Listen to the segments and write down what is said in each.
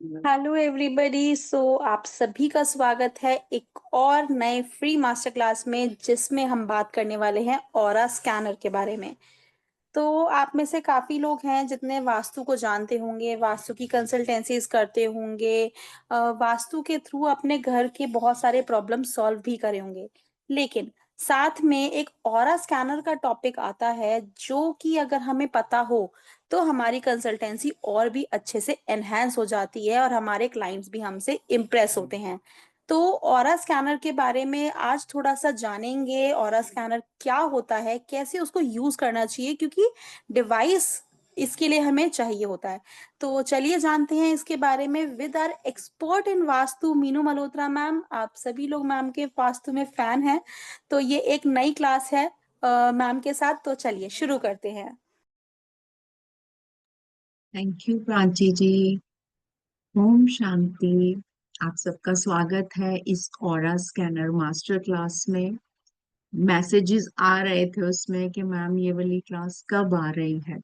Hello everybody. आप सभी का स्वागत है एक और नए फ्री मास्टर क्लास में, जिसमें हम बात करने वाले हैं ऑरा स्कैनर के बारे में। तो आप में से काफ़ी लोग हैं जितने वास्तु को जानते होंगे, वास्तु की कंसल्टेंसीज करते होंगे, वास्तु के थ्रू अपने घर के बहुत सारे प्रॉब्लम सॉल्व भी करे होंगे। लेकिन साथ में एक ऑरा स्कैनर का टॉपिक आता है, जो कि अगर हमें पता हो तो हमारी कंसल्टेंसी और भी अच्छे से एनहांस हो जाती है और हमारे क्लाइंट्स भी हमसे इम्प्रेस होते हैं। तो ऑरा स्कैनर के बारे में आज थोड़ा-सा जानेंगे, ऑरा स्कैनर क्या होता है, कैसे उसको यूज़ करना चाहिए, क्योंकि डिवाइस इसके लिए हमें चाहिए होता है। तो चलिए जानते हैं इसके बारे में with our expert in vastu Meenu Malhotra ma'am. आप सभी लोग मैम के वास्तु में फैन हैं, तो ये एक नई क्लास है मैम के साथ। तो चलिए शुरू करते हैं। थैंक यू प्राची जी। ओम शांति। आप सबका स्वागत है इस ऑरा स्कैनर मास्टर क्लास में। मैसेजेस आ रहे थे उसमें कि मैम ये वाली क्लास कब आ रही है,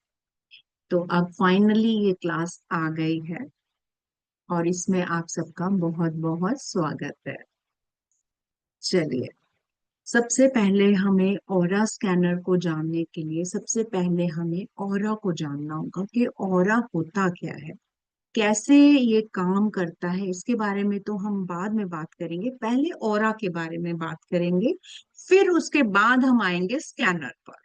तो अब फाइनली ये क्लास आ गई है और इसमें आप सबका बहुत बहुत स्वागत है। चलिए, सबसे पहले हमें ऑरा स्कैनर को जानने के लिए सबसे पहले हमें ऑरा को जानना होगा कि ऑरा होता क्या है, कैसे ये काम करता है। इसके बारे में तो हम बाद में बात करेंगे, पहले ऑरा के बारे में बात करेंगे, फिर उसके बाद हम आएंगे स्कैनर पर।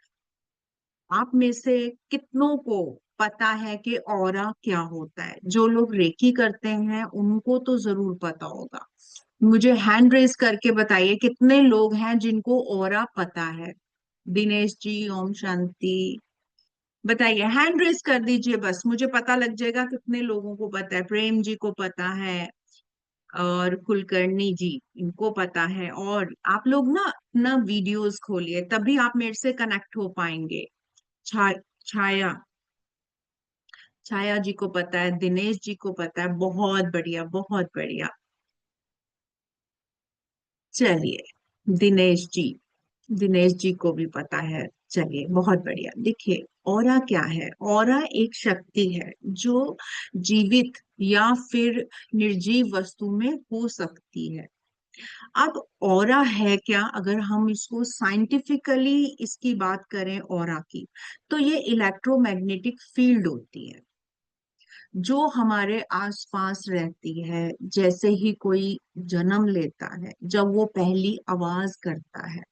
आप में से कितनों को पता है कि ऑरा क्या होता है? जो लोग रेकी करते हैं उनको तो जरूर पता होगा। मुझे हैंड रेज करके बताइए कितने लोग हैं जिनको ऑरा पता है। दिनेश जी, ओम शांति। बताइए, हैंड रेस कर दीजिए, बस मुझे पता लग जाएगा कितने लोगों को पता है। प्रेम जी को पता है और कुलकर्णी जी, इनको पता है। और आप लोग ना अपना वीडियोस खोलिए, तभी आप मेरे से कनेक्ट हो पाएंगे। छा, छाया छाया जी को पता है, दिनेश जी को पता है। बहुत बढ़िया, बहुत बढ़िया। चलिए, दिनेश जी, दिनेश जी को भी पता है। चलिए, बहुत बढ़िया। देखिए, ऑरा क्या है? ऑरा एक शक्ति है जो जीवित या फिर निर्जीव वस्तु में हो सकती है। अब ऑरा है क्या? अगर हम इसको साइंटिफिकली इसकी बात करें ऑरा की, तो ये इलेक्ट्रोमैग्नेटिक फील्ड होती है जो हमारे आसपास रहती है। जैसे ही कोई जन्म लेता है, जब वो पहली आवाज करता है,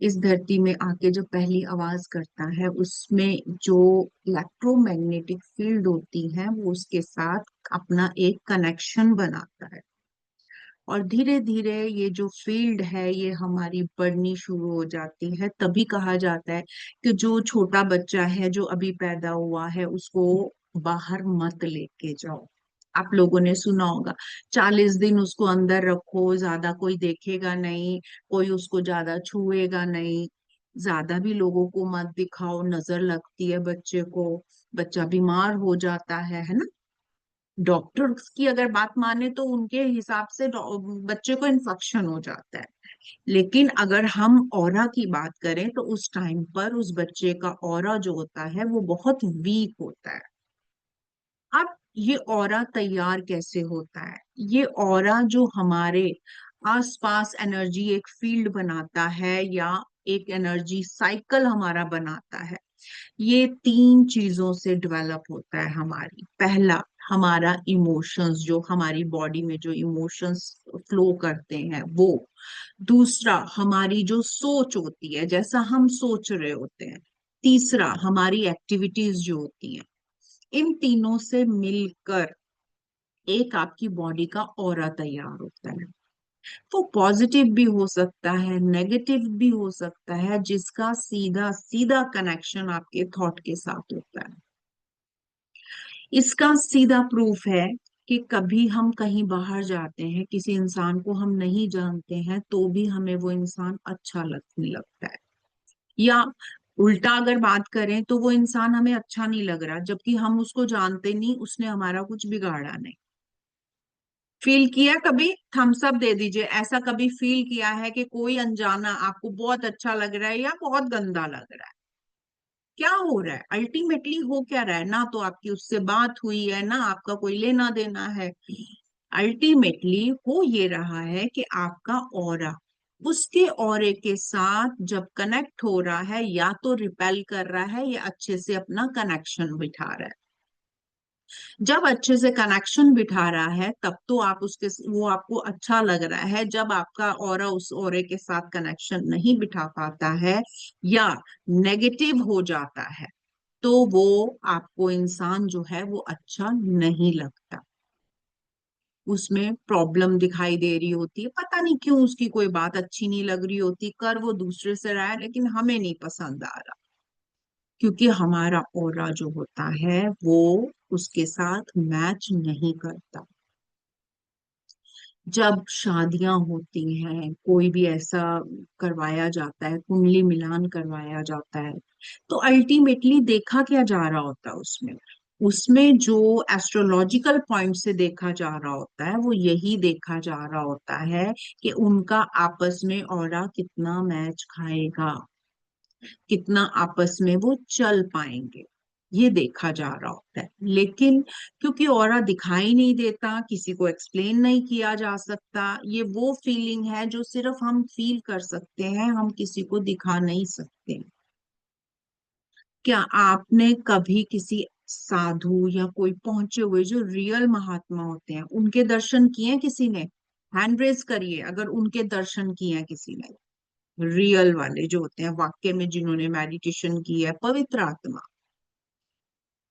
इस धरती में आके जो पहली आवाज करता है, उसमें जो इलेक्ट्रोमैग्नेटिक फील्ड होती है वो उसके साथ अपना एक कनेक्शन बनाता है। और धीरे धीरे ये जो फील्ड है ये हमारी बढ़नी शुरू हो जाती है। तभी कहा जाता है कि जो छोटा बच्चा है जो अभी पैदा हुआ है उसको बाहर मत लेके जाओ। आप लोगों ने सुना होगा, 40 दिन उसको अंदर रखो, ज्यादा कोई देखेगा नहीं, कोई उसको ज्यादा छुएगा नहीं, ज्यादा भी लोगों को मत दिखाओ, नजर लगती है बच्चे को, बच्चा बीमार हो जाता है ना। डॉक्टर्स की अगर बात माने तो उनके हिसाब से बच्चे को इन्फेक्शन हो जाता है। लेकिन अगर हम ऑरा की बात करें तो उस टाइम पर उस बच्चे का ऑरा जो होता है वो बहुत वीक होता है। अब ये ऑरा तैयार कैसे होता है? ये ऑरा जो हमारे आसपास एनर्जी एक फील्ड बनाता है या एक एनर्जी साइकिल हमारा बनाता है, ये तीन चीजों से डेवलप होता है। हमारी पहला, हमारा इमोशंस, जो हमारी बॉडी में जो इमोशंस फ्लो करते हैं वो। दूसरा, हमारी जो सोच होती है, जैसा हम सोच रहे होते हैं। तीसरा, हमारी एक्टिविटीज जो होती हैं। इन तीनों से मिलकर एक आपकी बॉडी का ऑरा तैयार होता है। वो पॉजिटिव भी हो सकता है, नेगेटिव भी हो सकता है, जिसका सीधा सीधा कनेक्शन आपके थॉट के साथ होता है। इसका सीधा प्रूफ है कि कभी हम कहीं बाहर जाते हैं, किसी इंसान को हम नहीं जानते हैं, तो भी हमें वो इंसान अच्छा लगने लगता है। या उल्टा अगर बात करें तो वो इंसान हमें अच्छा नहीं लग रहा, जबकि हम उसको जानते नहीं, उसने हमारा कुछ बिगाड़ा नहीं। फील किया कभी? थम्स अप दे दीजिए। ऐसा कभी फील किया है कि कोई अनजाना आपको बहुत अच्छा लग रहा है या बहुत गंदा लग रहा है? क्या हो रहा है अल्टीमेटली, हो क्या रहा है? ना तो आपकी उससे बात हुई है, ना आपका कोई लेना देना है। अल्टीमेटली हो ये रहा है कि आपका ऑरा उसके ऑरे के साथ जब कनेक्ट हो रहा है, या तो रिपेल कर रहा है या अच्छे से अपना कनेक्शन बिठा रहा है। जब अच्छे से कनेक्शन बिठा रहा है तब तो आप उसके, वो आपको अच्छा लग रहा है। जब आपका ऑरा उस ऑरे के साथ कनेक्शन नहीं बिठा पाता है या नेगेटिव हो जाता है, तो वो आपको इंसान जो है वो अच्छा नहीं लगता। उसमें प्रॉब्लम दिखाई दे रही होती है, पता नहीं क्यों उसकी कोई बात अच्छी नहीं लग रही होती, कर वो दूसरे से रहा है लेकिन हमें नहीं पसंद आ रहा, क्योंकि हमारा ऑरा जो होता है वो उसके साथ मैच नहीं करता। जब शादियां होती हैं, कोई भी ऐसा करवाया जाता है, कुंडली मिलान करवाया जाता है, तो अल्टीमेटली देखा क्या जा रहा होता है उसमें? उसमें जो एस्ट्रोलॉजिकल पॉइंट से देखा जा रहा होता है वो यही देखा जा रहा होता है कि उनका आपस में ऑरा कितना मैच खाएगा, कितना आपस में वो चल पाएंगे, ये देखा जा रहा होता है। लेकिन क्योंकि ऑरा दिखाई नहीं देता, किसी को एक्सप्लेन नहीं किया जा सकता, ये वो फीलिंग है जो सिर्फ हम फील कर सकते हैं, हम किसी को दिखा नहीं सकते। क्या आपने कभी किसी साधु या कोई पहुंचे हुए जो रियल महात्मा होते हैं उनके दर्शन किए हैं किसी ने? हैंड रेज करिए अगर उनके दर्शन किए हैं किसी ने। रियल वाले जो होते हैं, वाक्य में जिन्होंने मेडिटेशन की है, पवित्र आत्मा।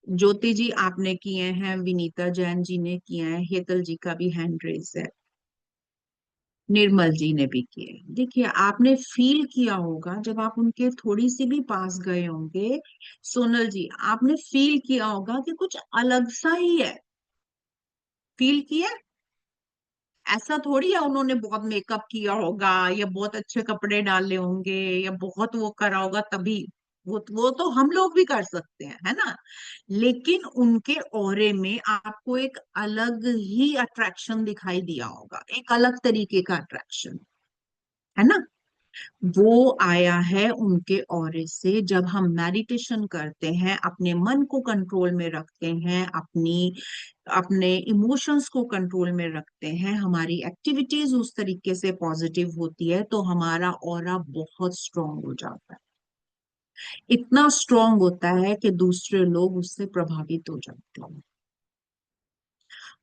ज्योति जी आपने किए हैं, विनीता जैन जी ने किए हैं, हेतल जी का भी हैंड रेज है, निर्मल जी ने भी किए हैं। देखिए आपने फील किया होगा जब आप उनके थोड़ी सी भी पास गए होंगे, सोनल जी आपने फील किया होगा कि कुछ अलग सा ही है। फील किया? ऐसा थोड़ी है उन्होंने बहुत मेकअप किया होगा या बहुत अच्छे कपड़े डाले होंगे या बहुत वो करा होगा तभी। वो तो हम लोग भी कर सकते हैं, है ना? लेकिन उनके ऑरे में आपको एक अलग ही अट्रैक्शन दिखाई दिया होगा, एक अलग तरीके का अट्रैक्शन, है ना? वो आया है उनके ऑरे से। जब हम मेडिटेशन करते हैं, अपने मन को कंट्रोल में रखते हैं, अपने इमोशंस को कंट्रोल में रखते हैं, हमारी एक्टिविटीज उस तरीके से पॉजिटिव होती है, तो हमारा ऑरा बहुत स्ट्रांग हो जाता है। इतना स्ट्रांग होता है कि दूसरे लोग उससे प्रभावित हो जाते हैं।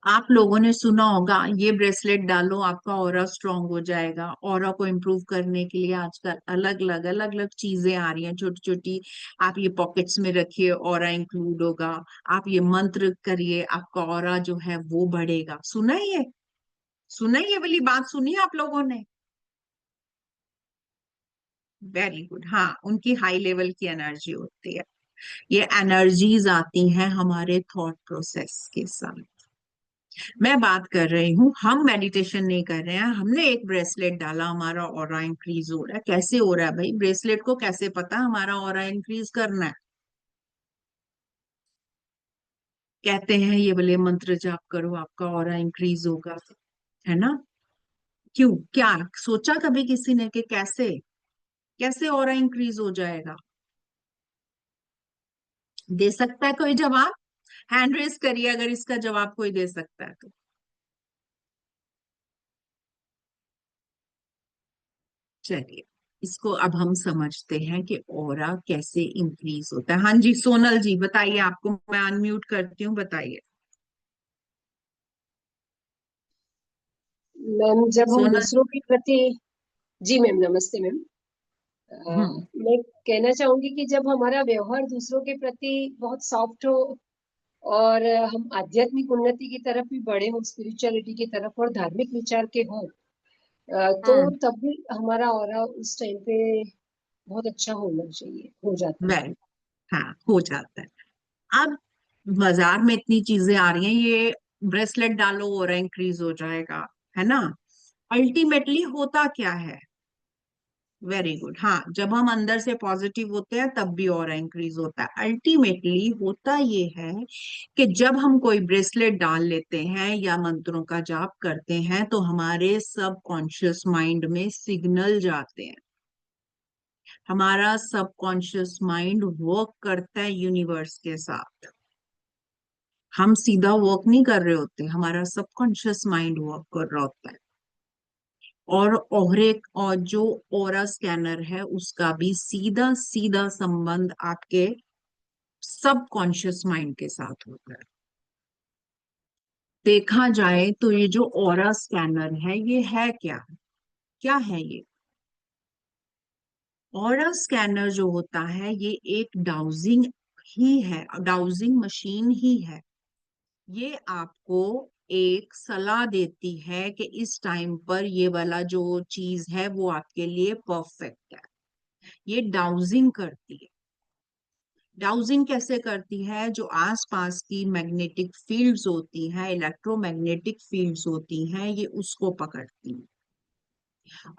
आप लोगों ने सुना होगा ये ब्रेसलेट डालो आपका ऑरा स्ट्रांग हो जाएगा। ऑरा को इम्प्रूव करने के लिए आजकल अलग अलग चीजें आ रही हैं, छोटी छोटी। आप ये पॉकेट्स में रखिए, ऑरा इंक्लूड होगा। आप ये मंत्र करिए, आपका ऑरा जो है वो बढ़ेगा। सुना है ये? सुना है ये वाली बात? सुनी है आप लोगों ने? Very good. हाँ, उनकी हाई लेवल की एनर्जी होती है। ये एनर्जीज आती हैं हमारे थॉट प्रोसेस के साथ। मैं बात कर रही हूँ, हम मेडिटेशन नहीं कर रहे हैं, हमने एक ब्रेसलेट डाला, हमारा ऑरा इंक्रीज हो रहा है। कैसे हो रहा है भाई? ब्रेसलेट को कैसे पता हमारा ऑरा इंक्रीज करना है? कहते हैं ये वाले मंत्र जाप करो आपका ऑरा इंक्रीज होगा, है ना? क्यों, क्या सोचा कभी किसी ने कि कैसे कैसे ऑरा इंक्रीज हो जाएगा? दे सकता है कोई जवाब? हैंड रेस करिए अगर इसका जवाब कोई दे सकता है तो। चलिए, इसको अब हम समझते हैं कि ऑरा कैसे इंक्रीज होता है। हाँ जी, सोनल जी बताइए, आपको मैं अनम्यूट करती हूँ, बताइए। मैम जब हम सोनल जी। दूसरों के प्रति, जी मैम, नमस्ते मैम। हम्म। मैं कहना चाहूंगी कि जब हमारा व्यवहार दूसरों के प्रति बहुत सॉफ्ट हो और हम आध्यात्मिक उन्नति की तरफ भी बढ़े हो, स्पिरिचुअलिटी की तरफ और धार्मिक विचार के हो, तो हम्म। तब भी हमारा ऑरा उस टाइम पे बहुत अच्छा होना चाहिए, हो जाता है। वेल, हाँ हो जाता है। अब बाजार में इतनी चीजें आ रही हैं, ये ब्रेसलेट डालो और इंक्रीज हो जाएगा, है ना? अल्टीमेटली होता क्या है? Very good. हाँ, जब हम अंदर से पॉजिटिव होते हैं तब भी और इंक्रीज होता है। अल्टीमेटली होता ये है कि जब हम कोई ब्रेसलेट डाल लेते हैं या मंत्रों का जाप करते हैं तो हमारे सब कॉन्शियस माइंड में सिग्नल जाते हैं। हमारा सबकॉन्शियस माइंड वर्क करता है यूनिवर्स के साथ। हम सीधा वर्क नहीं कर रहे होते, हमारा सबकॉन्शियस माइंड वर्क कर रहा होता है। और जो ऑरा स्कैनर है उसका भी सीधा सीधा संबंध आपके सबकॉन्शियस माइंड के साथ होता है। देखा जाए तो ये जो ऑरा स्कैनर है ये है क्या? क्या है ये? ऑरा स्कैनर जो होता है ये एक डाउजिंग ही है, डाउजिंग मशीन ही है। ये आपको एक सलाह देती है कि इस टाइम पर ये वाला जो चीज है वो आपके लिए परफेक्ट है। ये डाउजिंग करती है। डाउजिंग कैसे करती है? जो आसपास की मैग्नेटिक फील्ड्स होती हैं, इलेक्ट्रोमैग्नेटिक फील्ड्स होती हैं, ये उसको पकड़ती है।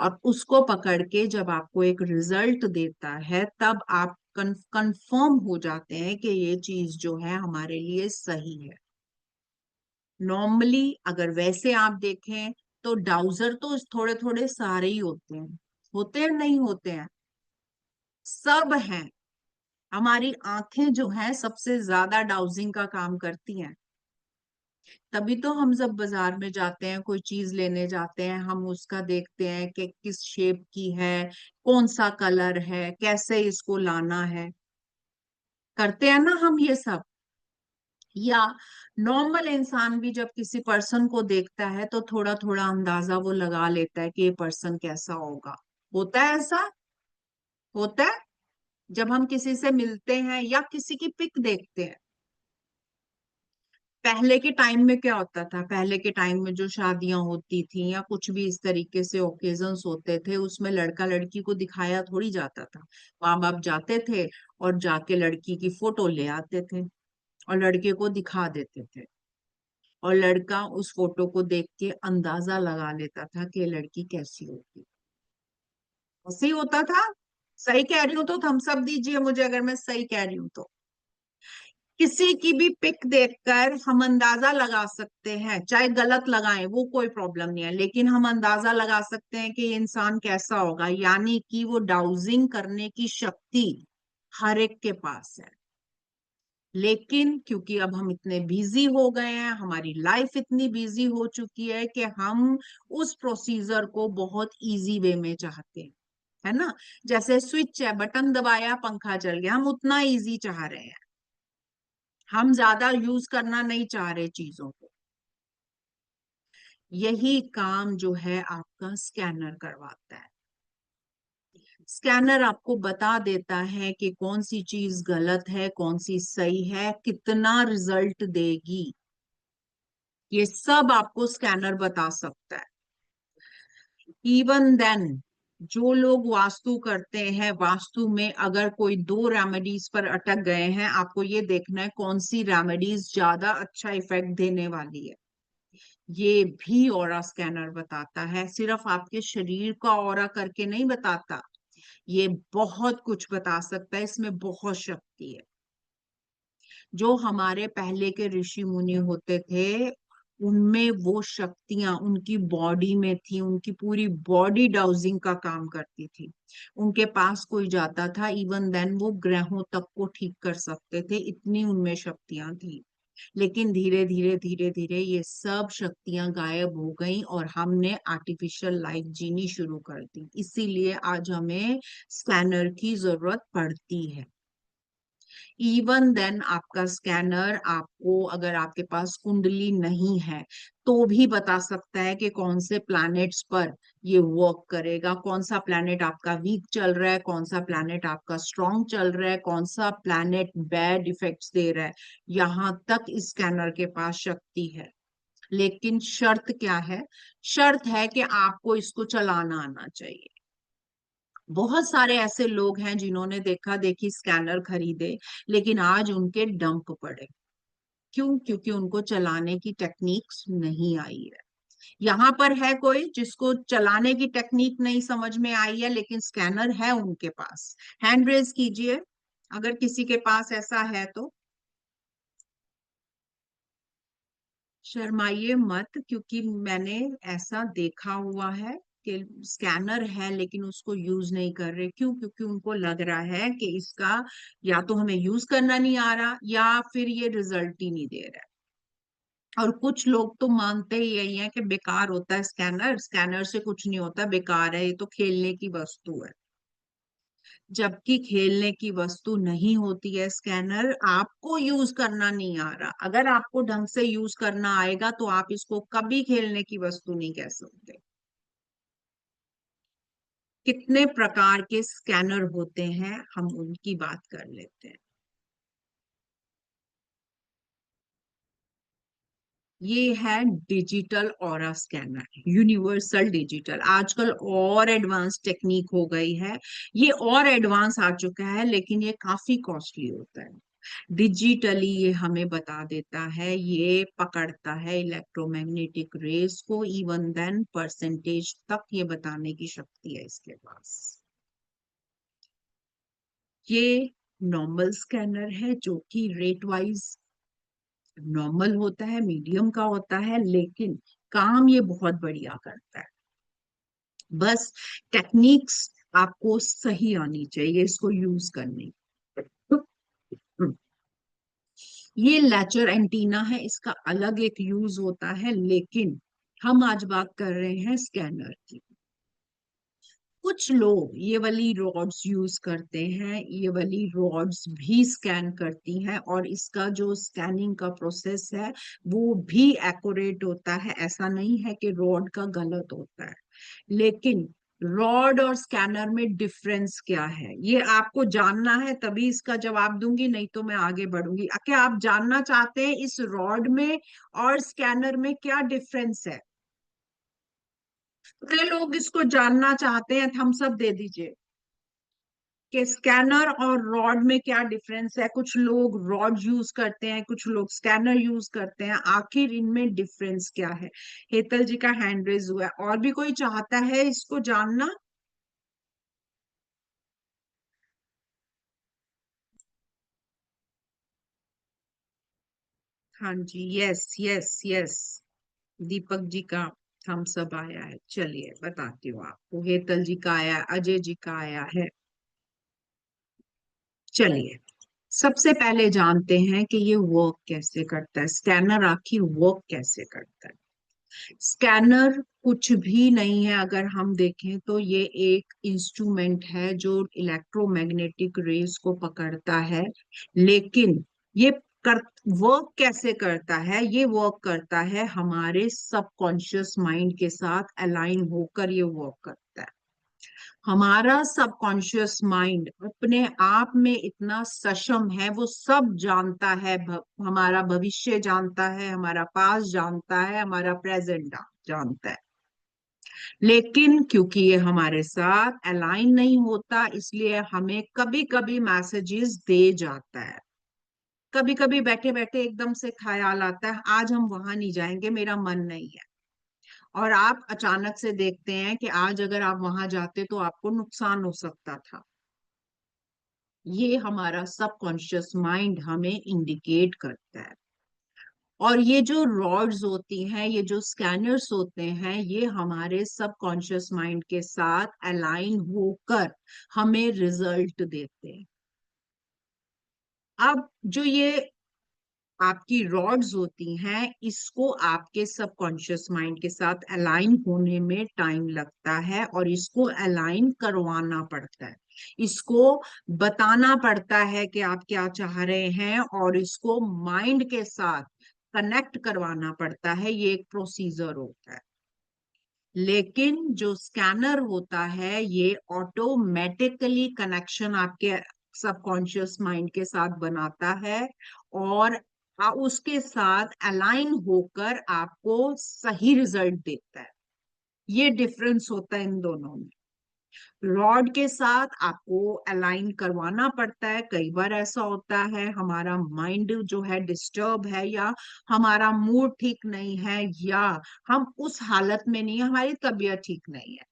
और उसको पकड़ के जब आपको एक रिजल्ट देता है तब आप कंफर्म हो जाते हैं कि ये चीज जो है हमारे लिए सही है। नॉर्मली अगर वैसे आप देखें तो डाउजर तो थोड़े थोड़े सारे ही होते हैं नहीं होते हैं, सब हैं। हमारी आंखें जो हैं सबसे ज्यादा डाउजिंग का काम करती हैं। तभी तो हम जब बाजार में जाते हैं, कोई चीज लेने जाते हैं, हम उसका देखते हैं कि किस शेप की है, कौन सा कलर है, कैसे इसको लाना है। करते हैं ना हम ये सब। या नॉर्मल इंसान भी जब किसी पर्सन को देखता है तो थोड़ा थोड़ा अंदाजा वो लगा लेता है कि ये पर्सन कैसा होगा। होता है ऐसा? होता है। जब हम किसी से मिलते हैं या किसी की पिक देखते हैं। पहले के टाइम में क्या होता था? पहले के टाइम में जो शादियां होती थी या कुछ भी इस तरीके से ओकेजन्स होते थे उसमें लड़का लड़की को दिखाया थोड़ी जाता था। माँ बाप जाते थे और जाके लड़की की फोटो ले आते थे और लड़के को दिखा देते थे। और लड़का उस फोटो को देख के अंदाजा लगा लेता था कि लड़की कैसी होगी। ऐसे ही होता था। सही कह रही हूँ तो थम्स अप दीजिए मुझे अगर मैं सही कह रही हूँ तो। किसी की भी पिक देखकर हम अंदाजा लगा सकते हैं, चाहे गलत लगाएं वो कोई प्रॉब्लम नहीं है, लेकिन हम अंदाजा लगा सकते हैं कि ये इंसान कैसा होगा। यानी कि वो डाउजिंग करने की शक्ति हर एक के पास है। लेकिन क्योंकि अब हम इतने बिजी हो गए हैं, हमारी लाइफ इतनी बिजी हो चुकी है कि हम उस प्रोसीजर को बहुत इजी वे में चाहते हैं, है ना? जैसे स्विच है, बटन दबाया पंखा चल गया, हम उतना इजी चाह रहे हैं। हम ज्यादा यूज करना नहीं चाह रहे चीजों को। यही काम जो है आपका स्कैनर करवाता है। स्कैनर आपको बता देता है कि कौन सी चीज गलत है, कौन सी सही है, कितना रिजल्ट देगी। ये सब आपको स्कैनर बता सकता है। इवन देन जो लोग वास्तु करते हैं, वास्तु में अगर कोई दो रेमेडीज पर अटक गए हैं, आपको ये देखना है कौन सी रेमेडीज ज्यादा अच्छा इफेक्ट देने वाली है। ये भी ऑरा स्कैनर बताता है। सिर्फ आपके शरीर का ऑरा करके नहीं बताता, ये बहुत कुछ बता सकता है। इसमें बहुत शक्ति है। जो हमारे पहले के ऋषि मुनि होते थे उनमें वो शक्तियां उनकी बॉडी में थी, उनकी पूरी बॉडी डाउजिंग का काम करती थी। उनके पास कोई जाता था, इवन देन वो ग्रहों तक को ठीक कर सकते थे, इतनी उनमें शक्तियां थी। लेकिन धीरे धीरे धीरे धीरे ये सब शक्तियां गायब हो गई और हमने आर्टिफिशियल लाइफ जीनी शुरू कर दी। इसीलिए आज हमें स्कैनर की जरूरत पड़ती है। इवन देन आपका स्कैनर आपको, अगर आपके पास कुंडली नहीं है तो भी बता सकता है कि कौन से प्लैनेट्स पर ये वर्क करेगा, कौन सा प्लैनेट आपका वीक चल रहा है, कौन सा प्लैनेट आपका स्ट्रांग चल रहा है, कौन सा प्लैनेट बैड इफेक्ट्स दे रहा है। यहां तक इस स्कैनर के पास शक्ति है। लेकिन शर्त क्या है? शर्त है कि आपको इसको चलाना आना चाहिए। बहुत सारे ऐसे लोग हैं जिन्होंने देखा देखी स्कैनर खरीदे लेकिन आज उनके डंप पड़े। क्यों? क्योंकि उनको चलाने की टेक्निक्स नहीं आई है। यहाँ पर है कोई जिसको चलाने की टेक्निक नहीं समझ में आई है लेकिन स्कैनर है उनके पास? हैंड रेज कीजिए अगर किसी के पास ऐसा है तो। शर्माइए मत, क्योंकि मैंने ऐसा देखा हुआ है। कि स्कैनर है लेकिन उसको यूज नहीं कर रहे। क्यों? क्योंकि उनको लग रहा है कि इसका या तो हमें यूज करना नहीं आ रहा या फिर ये रिजल्ट ही नहीं दे रहा है। और कुछ लोग तो मानते ही यही है कि बेकार होता है स्कैनर, स्कैनर से कुछ नहीं होता, बेकार है, ये तो खेलने की वस्तु है। जबकि खेलने की वस्तु नहीं होती है स्कैनर। आपको यूज करना नहीं आ रहा, अगर आपको ढंग से यूज करना आएगा तो आप इसको कभी खेलने की वस्तु नहीं कह सकते। कितने प्रकार के स्कैनर होते हैं, हम उनकी बात कर लेते हैं। ये है digital aura scanner, universal digital. आजकल और एडवांस टेक्निक हो गई है, ये और एडवांस आ चुका है, लेकिन ये काफी कॉस्टली होता है। डिजिटली ये हमें बता देता है, ये पकड़ता है इलेक्ट्रोमैग्नेटिक रेस को, इवन देन परसेंटेज तक ये बताने की शक्ति है इसके पास। ये नॉर्मल स्कैनर है जो कि रेट वाइज नॉर्मल होता है, मीडियम का होता है, लेकिन काम ये बहुत बढ़िया करता है। बस टेक्निक्स आपको सही आनी चाहिए इसको यूज करने की। ये लैचर एंटीना है, इसका अलग एक यूज होता है, लेकिन हम आज बात कर रहे हैं स्कैनर की। कुछ लोग ये वाली रॉड्स यूज करते हैं, ये वाली रॉड्स भी स्कैन करती हैं और इसका जो स्कैनिंग का प्रोसेस है वो भी एक्यूरेट होता है। ऐसा नहीं है कि रॉड का गलत होता है, लेकिन रॉड और स्कैनर में डिफरेंस क्या है ये आपको जानना है, तभी इसका जवाब दूंगी, नहीं तो मैं आगे बढ़ूंगी। क्या आप जानना चाहते हैं इस रॉड में और स्कैनर में क्या डिफरेंस है? कितने लोग इसको जानना चाहते हैं? थम्स अप दे दीजिए कि स्कैनर और रॉड में क्या डिफरेंस है। कुछ लोग रॉड यूज करते हैं, कुछ लोग स्कैनर यूज करते हैं, आखिर इनमें डिफरेंस क्या है? हेतल जी का हैंड रेज हुआ है, और भी कोई चाहता है इसको जानना? हाँ जी, yes yes yes, Deepak ji का थम्स अप आया है। चलिए बताती हूँ आपको, हेतल जी का आया, अजय जी का आया है। चलिए सबसे पहले जानते हैं कि ये वर्क कैसे करता है, स्कैनर आखिर वर्क कैसे करता है। स्कैनर कुछ भी नहीं है, अगर हम देखें तो ये एक इंस्ट्रूमेंट है जो इलेक्ट्रोमैग्नेटिक रेस को पकड़ता है। लेकिन ये कर वर्क कैसे करता है? ये वर्क करता है हमारे सबकॉन्शियस माइंड के साथ अलाइन होकर ये वर्क करता है। हमारा सबकॉन्शियस माइंड अपने आप में इतना सक्षम है, वो सब जानता है, हमारा भविष्य जानता है, हमारा पास्ट जानता है, हमारा प्रेजेंट जानता है। लेकिन क्योंकि ये हमारे साथ अलाइन नहीं होता, इसलिए हमें कभी कभी मैसेजेस दे जाता है। कभी कभी बैठे बैठे एकदम से ख्याल आता है आज हम वहां नहीं जाएंगे, मेरा मन नहीं है, और आप अचानक से देखते हैं कि आज अगर आप वहां जाते तो आपको नुकसान हो सकता था। ये हमारा सबकॉन्शियस माइंड हमें इंडिकेट करता है। और ये जो रॉड्स होती हैं, ये जो स्कैनर्स होते हैं, ये हमारे सबकॉन्शियस माइंड के साथ अलाइन होकर हमें रिजल्ट देते हैं। अब जो ये आपकी रॉड्स होती हैं, इसको आपके सबकॉन्शियस माइंड के साथ अलाइन होने में टाइम लगता है और इसको अलाइन करवाना पड़ता है। इसको बताना पड़ता है कि आप क्या चाह रहे हैं और इसको माइंड के साथ कनेक्ट करवाना पड़ता है, ये एक प्रोसीजर होता है। लेकिन जो स्कैनर होता है ये ऑटोमेटिकली कनेक्शन आपके सबकॉन्शियस माइंड के साथ बनाता है और उसके साथ अलाइन होकर आपको सही रिजल्ट देता है। ये डिफरेंस होता है इन दोनों में। रॉड के साथ आपको अलाइन करवाना पड़ता है। कई बार ऐसा होता है हमारा माइंड जो है डिस्टर्ब है, या हमारा मूड ठीक नहीं है, या हम उस हालत में नहीं, हमारी तबीयत ठीक नहीं है।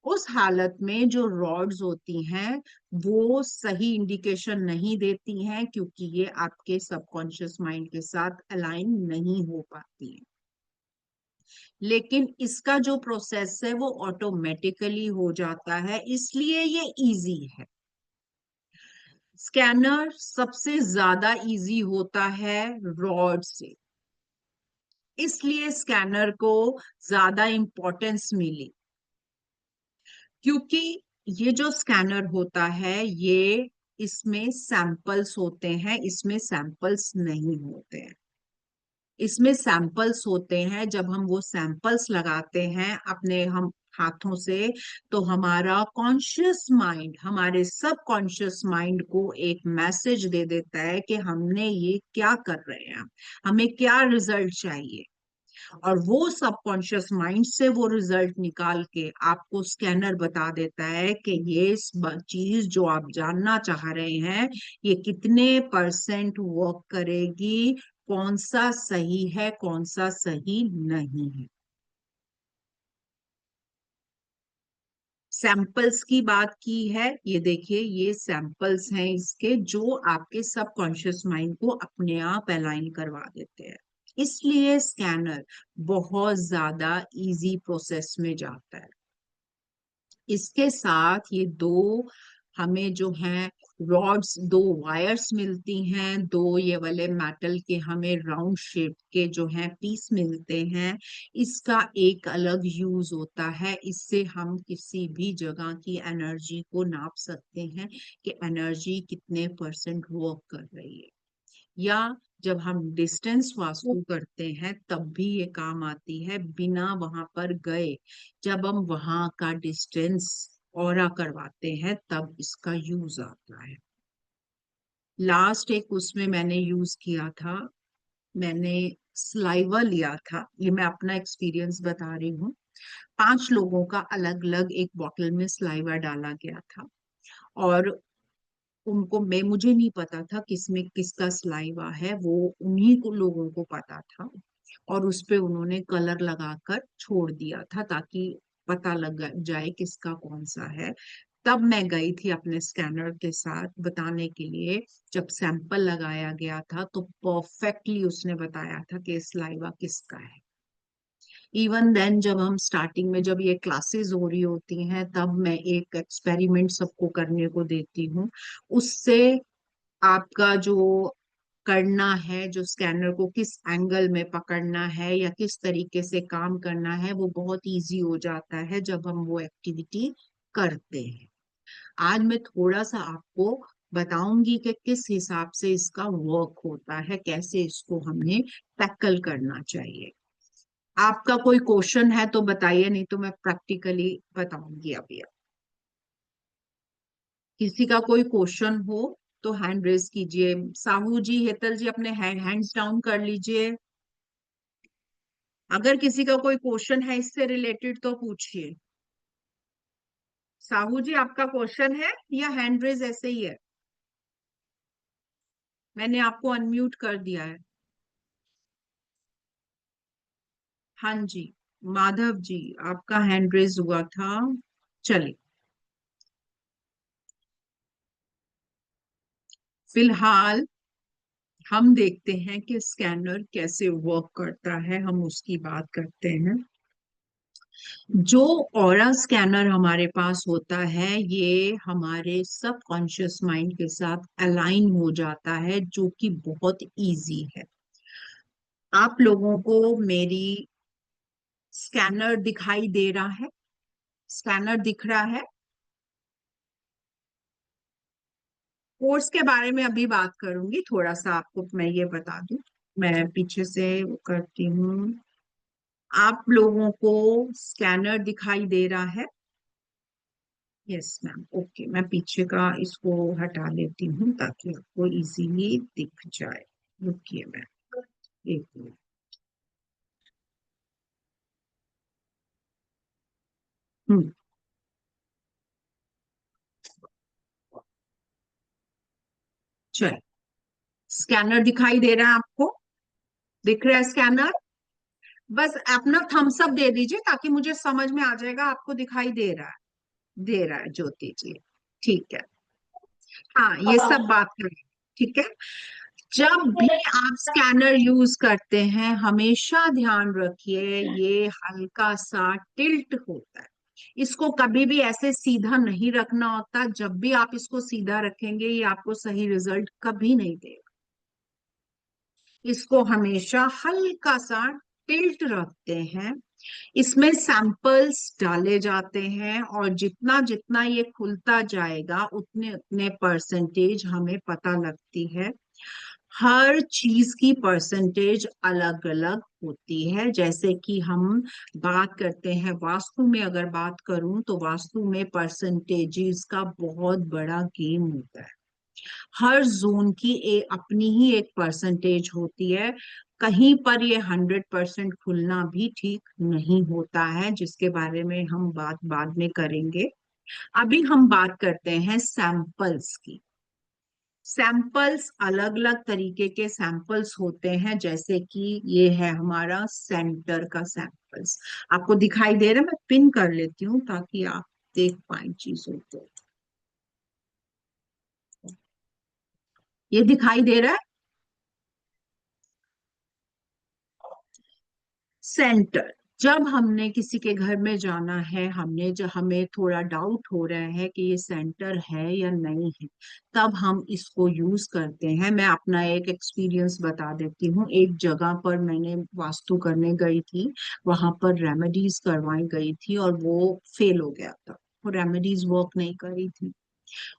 उस हालत में जो रॉड्स होती हैं वो सही इंडिकेशन नहीं देती हैं, क्योंकि ये आपके सबकॉन्शियस माइंड के साथ अलाइन नहीं हो पाती हैं। लेकिन इसका जो प्रोसेस है वो ऑटोमेटिकली हो जाता है, इसलिए ये इजी है। स्कैनर सबसे ज्यादा इजी होता है रॉड से, इसलिए स्कैनर को ज्यादा इंपॉर्टेंस मिली, क्योंकि ये जो स्कैनर होता है ये, इसमें सैंपल्स होते हैं, इसमें सैंपल्स नहीं होते हैं। इसमें सैंपल्स होते हैं, जब हम वो सैंपल्स लगाते हैं अपने हम हाथों से, तो हमारा कॉन्शियस माइंड हमारे सब कॉन्शियस माइंड को एक मैसेज दे देता है कि हमने ये क्या कर रहे हैं, हमें क्या रिजल्ट चाहिए। और वो सबकॉन्शियस माइंड से वो रिजल्ट निकाल के आपको स्कैनर बता देता है कि ये चीज जो आप जानना चाह रहे हैं ये कितने परसेंट वर्क करेगी, कौन सा सही है कौन सा सही नहीं है। सैंपल्स की बात की है, ये देखिए ये सैंपल्स हैं इसके, जो आपके सबकॉन्शियस माइंड को अपने आप अलाइन करवा देते हैं। इसलिए स्कैनर बहुत ज्यादा इजी प्रोसेस में जाता है। इसके साथ ये दो हमें जो हैं रॉड्स, दो वायर्स मिलती हैं, दो ये वाले मेटल के हमें राउंड शेप के जो हैं पीस मिलते हैं। इसका एक अलग यूज होता है, इससे हम किसी भी जगह की एनर्जी को नाप सकते हैं कि एनर्जी कितने परसेंट वर्क कर रही है। या जब हम डिस्टेंस वास्तु करते हैं तब भी ये काम आती है, बिना वहां पर गए। जब हम वहां का डिस्टेंस ऑरा करवाते हैं तब इसका यूज आता है। लास्ट एक उसमें मैंने यूज किया था, मैंने स्लाइवा लिया था, ये मैं अपना एक्सपीरियंस बता रही हूँ। 5 लोगों का अलग अलग एक बॉटल में स्लाइवा डाला गया था, और उनको मुझे नहीं पता था किसमें किसका सलाइवा है, वो उन्हीं को लोगों को पता था। और उस पे उन्होंने कलर लगाकर छोड़ दिया था ताकि पता लग जाए किसका कौन सा है। तब मैं गई थी अपने स्कैनर के साथ बताने के लिए, जब सैंपल लगाया गया था तो परफेक्टली उसने बताया था कि सलाइवा किसका है। इवन देन जब हम स्टार्टिंग में जब ये क्लासेस हो रही होती हैं तब मैं एक एक्सपेरिमेंट सबको करने को देती हूँ। उससे आपका जो करना है, जो स्कैनर को किस एंगल में पकड़ना है या किस तरीके से काम करना है, वो बहुत इजी हो जाता है जब हम वो एक्टिविटी करते हैं। आज मैं थोड़ा सा आपको बताऊंगी कि किस हिसाब से इसका वर्क होता है, कैसे इसको हमें टैकल करना चाहिए। आपका कोई क्वेश्चन है तो बताइए, नहीं तो मैं प्रैक्टिकली बताऊंगी अभी। किसी का कोई क्वेश्चन हो तो हैंड रेज कीजिए। साहू जी, हेतल जी, अपने हैंड्स डाउन कर लीजिए। अगर किसी का कोई क्वेश्चन है इससे रिलेटेड तो पूछिए। साहू जी, आपका क्वेश्चन है या हैंड रेज ऐसे ही है? मैंने आपको अनम्यूट कर दिया है। हाँ जी, माधव जी, आपका हैंड रेज हुआ था। चलिए, फिलहाल हम देखते हैं कि स्कैनर कैसे वर्क करता है, हम उसकी बात करते हैं। जो ऑरा स्कैनर हमारे पास होता है ये हमारे सब कॉन्शियस माइंड के साथ अलाइन हो जाता है, जो कि बहुत इजी है। आप लोगों को मेरी स्कैनर दिखाई दे रहा है? स्कैनर दिख रहा है? कोर्स के बारे में अभी बात करूंगी, थोड़ा सा आपको मैं ये बता दूं। मैं पीछे से करती हूँ। आप लोगों को स्कैनर दिखाई दे रहा है? यस मैम, ओके, मैं पीछे का इसको हटा लेती हूँ ताकि आपको इजीली दिख जाए। रुकिए मैम, एक मिनट। हम्म, चल, स्कैनर दिखाई दे रहा है आपको? दिख रहा है स्कैनर? बस अपना थम्स अप दे दीजिए ताकि मुझे समझ में आ जाएगा आपको दिखाई दे रहा है। दे रहा है ज्योति जी, ठीक है। हाँ, ये सब बात करें, ठीक है। जब भी आप स्कैनर यूज करते हैं हमेशा ध्यान रखिए ये हल्का सा टिल्ट होता है। इसको कभी भी ऐसे सीधा नहीं रखना होता। जब भी आप इसको सीधा रखेंगे ये आपको सही रिजल्ट कभी नहीं देगा। इसको हमेशा हल्का सा टिल्ट रखते हैं। इसमें सैंपल्स डाले जाते हैं और जितना जितना ये खुलता जाएगा उतने उतने परसेंटेज हमें पता लगती है। हर चीज की परसेंटेज अलग अलग होती है। जैसे कि हम बात करते हैं वास्तु में, अगर बात करूं तो वास्तु में परसेंटेजेस का बहुत बड़ा गेम होता है। हर जोन की अपनी ही एक परसेंटेज होती है। कहीं पर ये 100% खुलना भी ठीक नहीं होता है, जिसके बारे में हम बात बाद में करेंगे। अभी हम बात करते हैं सैंपल्स की। सैंपल्स अलग अलग तरीके के सैंपल्स होते हैं। जैसे कि ये है हमारा सेंटर का सैंपल्स। आपको दिखाई दे रहा है? मैं पिन कर लेती हूँ ताकि आप देख पाए चीजों को। ये दिखाई दे रहा है सेंटर। जब हमने किसी के घर में जाना है, हमने जब हमें थोड़ा डाउट हो रहा है कि ये सेंटर है या नहीं है, तब हम इसको यूज करते हैं। मैं अपना एक एक्सपीरियंस बता देती हूँ। एक जगह पर मैंने वास्तु करने गई थी। वहां पर रेमेडीज करवाई गई थी और वो फेल हो गया था। वो रेमेडीज वर्क नहीं करी थी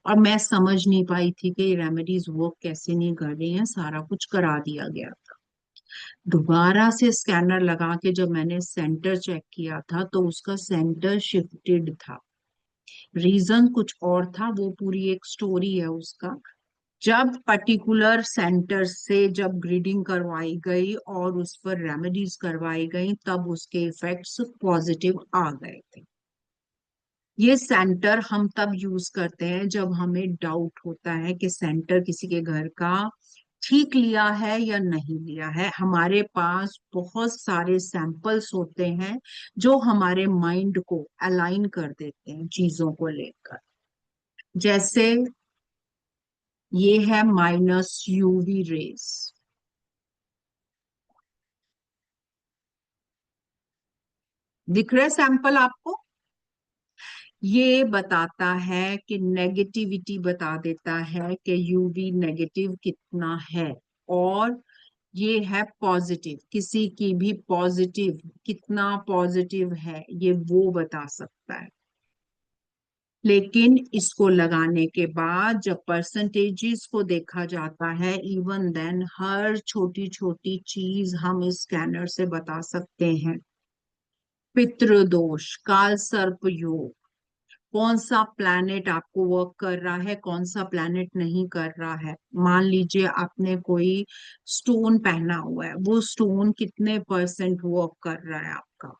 और मैं समझ नहीं पाई थी कि ये रेमेडीज वर्क कैसे नहीं कर रही हैं। सारा कुछ करा दिया गया। दोबारा से स्कैनर लगा के जब मैंने सेंटर चेक किया था तो उसका सेंटर शिफ्टेड था। रीजन कुछ और था, वो पूरी एक स्टोरी है उसका। जब पर्टिकुलर सेंटर से जब ग्रीडिंग करवाई गई और उस पर रेमेडीज करवाई गई तब उसके इफेक्ट्स पॉजिटिव आ गए थे। ये सेंटर हम तब यूज करते हैं जब हमें डाउट होता है कि सेंटर किसी के घर का ठीक लिया है या नहीं लिया है। हमारे पास बहुत सारे सैंपल्स होते हैं जो हमारे माइंड को अलाइन कर देते हैं चीजों को लेकर। जैसे ये है माइनस यूवी रेस। दिख रहे सैंपल आपको? ये बताता है कि नेगेटिविटी बता देता है कि यूवी नेगेटिव कितना है। और ये है पॉजिटिव, किसी की भी पॉजिटिव कितना पॉजिटिव है ये वो बता सकता है। लेकिन इसको लगाने के बाद जब परसेंटेजेस को देखा जाता है, इवन देन हर छोटी छोटी चीज हम इस स्कैनर से बता सकते हैं। पितृदोष, काल सर्प योग, कौन सा प्लैनेट आपको वर्क कर रहा है, कौन सा प्लैनेट नहीं कर रहा है। मान लीजिए आपने कोई स्टोन पहना हुआ है, वो स्टोन कितने परसेंट वर्क कर रहा है आपका,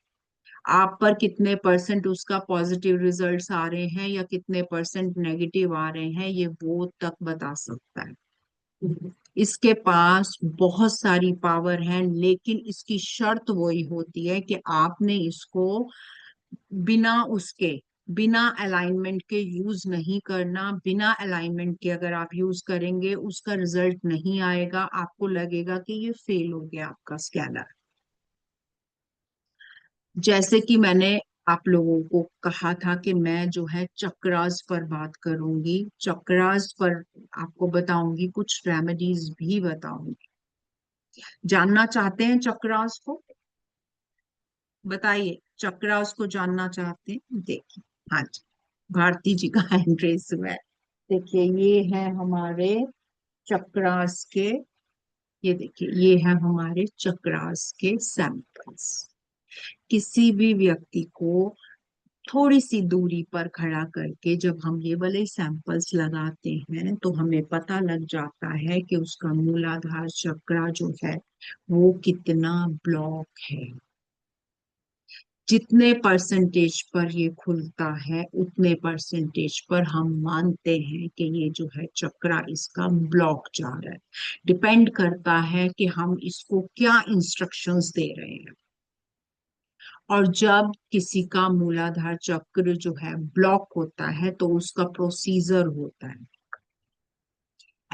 आप पर कितने परसेंट उसका पॉजिटिव रिजल्ट्स आ रहे हैं या कितने परसेंट नेगेटिव आ रहे हैं, ये वो तक बता सकता है। इसके पास बहुत सारी पावर है, लेकिन इसकी शर्त वही होती है कि आपने इसको बिना उसके, बिना अलाइनमेंट के यूज नहीं करना। बिना अलाइनमेंट के अगर आप यूज करेंगे उसका रिजल्ट नहीं आएगा, आपको लगेगा कि ये फेल हो गया आपका स्कैनर। जैसे कि मैंने आप लोगों को कहा था कि मैं जो है चक्रास पर बात करूंगी, चक्रास पर आपको बताऊंगी, कुछ रेमेडीज भी बताऊंगी। जानना चाहते हैं चक्रास को? बताइए, चक्रास को जानना चाहते हैं? देखिए, हाँ जी, भारती जी का हैंड रेस हुआ है। देखिए ये है हमारे चक्रास के, ये देखिए ये है हमारे चक्रास के सैंपल्स। किसी भी व्यक्ति को थोड़ी सी दूरी पर खड़ा करके जब हम ये वाले सैंपल्स लगाते हैं तो हमें पता लग जाता है कि उसका मूलाधार चक्र जो है वो कितना ब्लॉक है। जितने परसेंटेज पर ये खुलता है उतने परसेंटेज पर हम मानते हैं कि ये जो है चक्रा इसका ब्लॉक जा रहा है। डिपेंड करता है कि हम इसको क्या इंस्ट्रक्शंस दे रहे हैं। और जब किसी का मूलाधार चक्र जो है ब्लॉक होता है तो उसका प्रोसीजर होता है।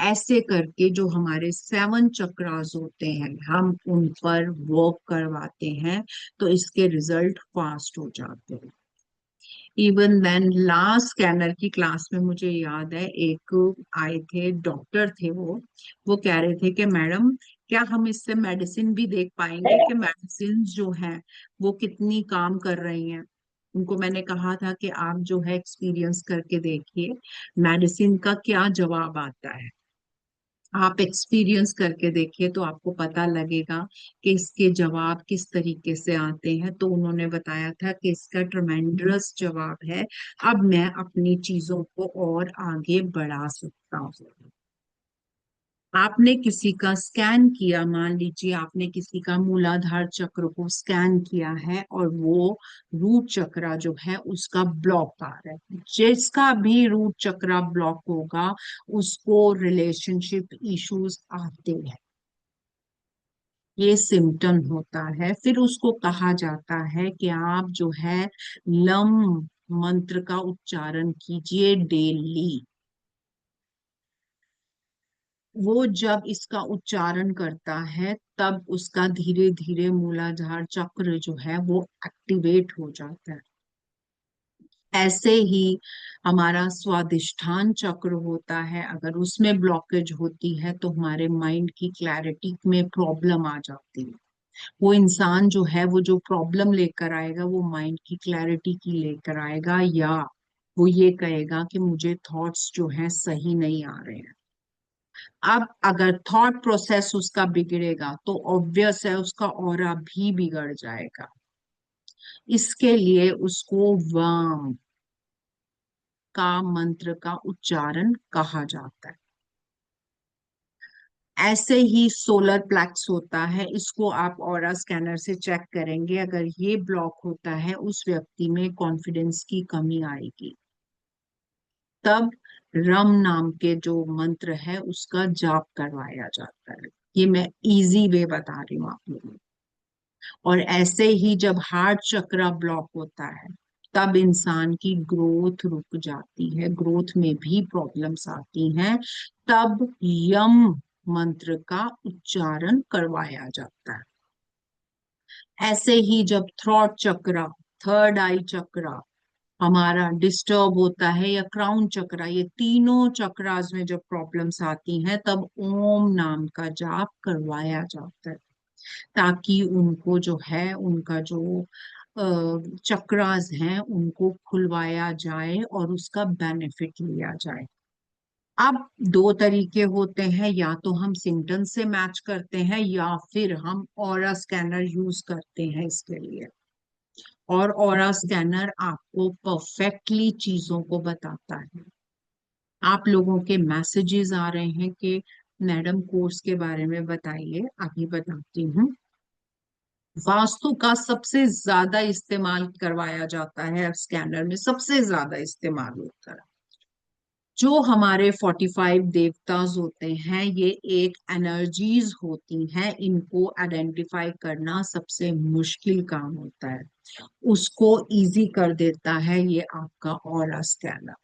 ऐसे करके जो हमारे 7 चक्रास होते हैं हम उन पर वर्क करवाते हैं, तो इसके रिजल्ट फास्ट हो जाते हैं। इवन देन लास्ट स्कैनर की क्लास में मुझे याद है एक आए थे, डॉक्टर थे वो कह रहे थे कि मैडम क्या हम इससे मेडिसिन भी देख पाएंगे कि मेडिसिन जो है वो कितनी काम कर रही हैं। उनको मैंने कहा था कि आप जो है एक्सपीरियंस करके देखिए मेडिसिन का क्या जवाब आता है। आप एक्सपीरियंस करके देखिए तो आपको पता लगेगा कि इसके जवाब किस तरीके से आते हैं। तो उन्होंने बताया था कि इसका ट्रमेंडस जवाब है, अब मैं अपनी चीजों को और आगे बढ़ा सकता हूँ। आपने किसी का स्कैन किया, मान लीजिए आपने किसी का मूलाधार चक्र को स्कैन किया है और वो रूट चक्र जो है उसका ब्लॉक आ रहा है। जिसका भी रूट चक्र ब्लॉक होगा उसको रिलेशनशिप इश्यूज आते हैं, ये सिम्टम होता है। फिर उसको कहा जाता है कि आप जो है लम मंत्र का उच्चारण कीजिए डेली। वो जब इसका उच्चारण करता है तब उसका धीरे धीरे मूलाधार चक्र जो है वो एक्टिवेट हो जाता है। ऐसे ही हमारा स्वादिष्ठान चक्र होता है, अगर उसमें ब्लॉकेज होती है तो हमारे माइंड की क्लैरिटी में प्रॉब्लम आ जाती है। वो इंसान जो है वो जो प्रॉब्लम लेकर आएगा वो माइंड की क्लैरिटी की लेकर आएगा, या वो ये कहेगा कि मुझे थॉट्स जो हैं सही नहीं आ रहे हैं। अब अगर थॉट प्रोसेस उसका बिगड़ेगा तो ऑब्वियस है उसका ऑरा भी बिगड़ जाएगा। इसके लिए उसको वाम का मंत्र का उच्चारण कहा जाता है। ऐसे ही सोलर प्लेक्स होता है, इसको आप ऑरा स्कैनर से चेक करेंगे। अगर ये ब्लॉक होता है उस व्यक्ति में कॉन्फिडेंस की कमी आएगी। तब रम नाम के जो मंत्र है उसका जाप करवाया जाता है। ये मैं इजी वे बता रही हूँ आप लोगों को। और ऐसे ही जब हार्ट चक्र ब्लॉक होता है तब इंसान की ग्रोथ रुक जाती है, ग्रोथ में भी प्रॉब्लम्स आती हैं। तब यम मंत्र का उच्चारण करवाया जाता है। ऐसे ही जब थ्रॉट चक्र, थर्ड आई चक्र हमारा डिस्टर्ब होता है, या क्राउन चक्र, ये तीनों चक्रास में जब प्रॉब्लम्स आती हैं तब ओम नाम का जाप करवाया जाता है, ताकि उनको जो है उनका जो चक्रास हैं उनको खुलवाया जाए और उसका बेनिफिट लिया जाए। अब दो तरीके होते हैं, या तो हम सिम्टम से मैच करते हैं या फिर हम ऑरा स्कैनर यूज करते हैं इसके लिए। और ऑरा स्कैनर आपको परफेक्टली चीजों को बताता है। आप लोगों के मैसेजेस आ रहे हैं कि मैडम कोर्स के बारे में बताइए, अभी बताती हूँ। वास्तु का सबसे ज्यादा इस्तेमाल करवाया जाता है स्कैनर में, सबसे ज्यादा इस्तेमाल होता है। जो हमारे 45 देवताज होते हैं ये एक एनर्जीज होती हैं, इनको आइडेंटिफाई करना सबसे मुश्किल काम होता है। उसको इजी कर देता है ये आपका aura scanner.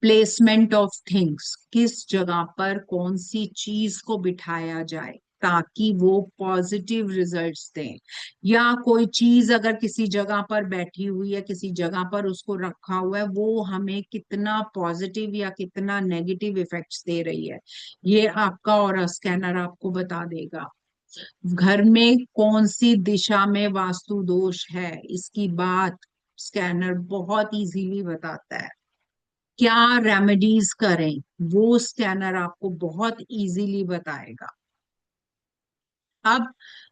Placement of things, किस जगह पर कौन सी चीज को बिठाया जाए ताकि वो पॉजिटिव रिजल्ट्स दें, या कोई चीज अगर किसी जगह पर बैठी हुई है, किसी जगह पर उसको रखा हुआ है, वो हमें कितना पॉजिटिव या कितना नेगेटिव इफेक्ट्स दे रही है, ये आपका ऑरा स्कैनर आपको बता देगा। घर में कौन सी दिशा में वास्तु दोष है इसकी बात स्कैनर बहुत इजीली बताता है। क्या रेमेडीज करें वो स्कैनर आपको बहुत इजीली बताएगा। अब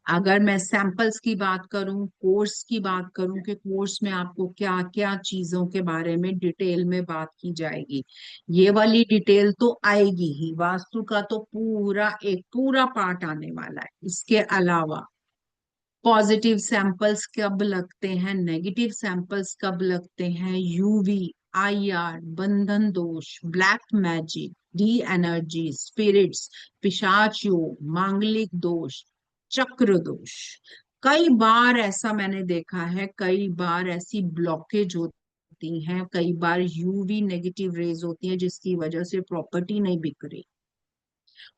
अगर मैं सैंपल्स की बात करूं, कोर्स की बात करूं कि कोर्स में आपको क्या क्या चीजों के बारे में डिटेल में बात की जाएगी, ये वाली डिटेल तो आएगी ही। वास्तु का तो पूरा एक पूरा पार्ट आने वाला है। इसके अलावा पॉजिटिव सैंपल्स कब लगते हैं, नेगेटिव सैंपल्स कब लगते हैं, यूवी, आईआर, बंधन दोष, black magic, D energy, spirits, पिशाच योग, मांगलिक दोष, चक्र दोष। कई बार ऐसा मैंने देखा है, कई बार ऐसी ब्लॉकेज होती होती हैं, कई बार यूवी नेगेटिव रेज होती है जिसकी वजह से प्रॉपर्टी नहीं बिक रही,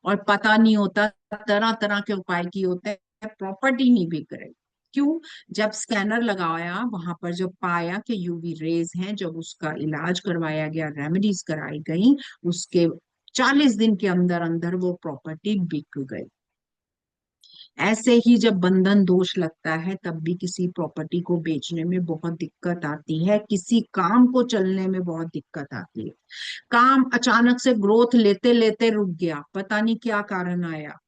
और पता नहीं होता, तरह तरह के उपाय किए होते हैं, प्रॉपर्टी नहीं बिक रही। क्यों? जब स्कैनर लगाया, वहां पर जब पाया कि यूवी रेज हैं, जब उसका इलाज करवाया गया, रेमेडीज कराई गई, उसके 40 दिन के अंदर अंदर वो प्रॉपर्टी बिक गई। ऐसे ही जब बंधन दोष लगता है तब भी किसी प्रॉपर्टी को बेचने में बहुत दिक्कत आती है, किसी काम को चलने में बहुत दिक्कत आती है। काम अचानक से ग्रोथ लेते लेते रुक गया, पता नहीं क्या कारण आया,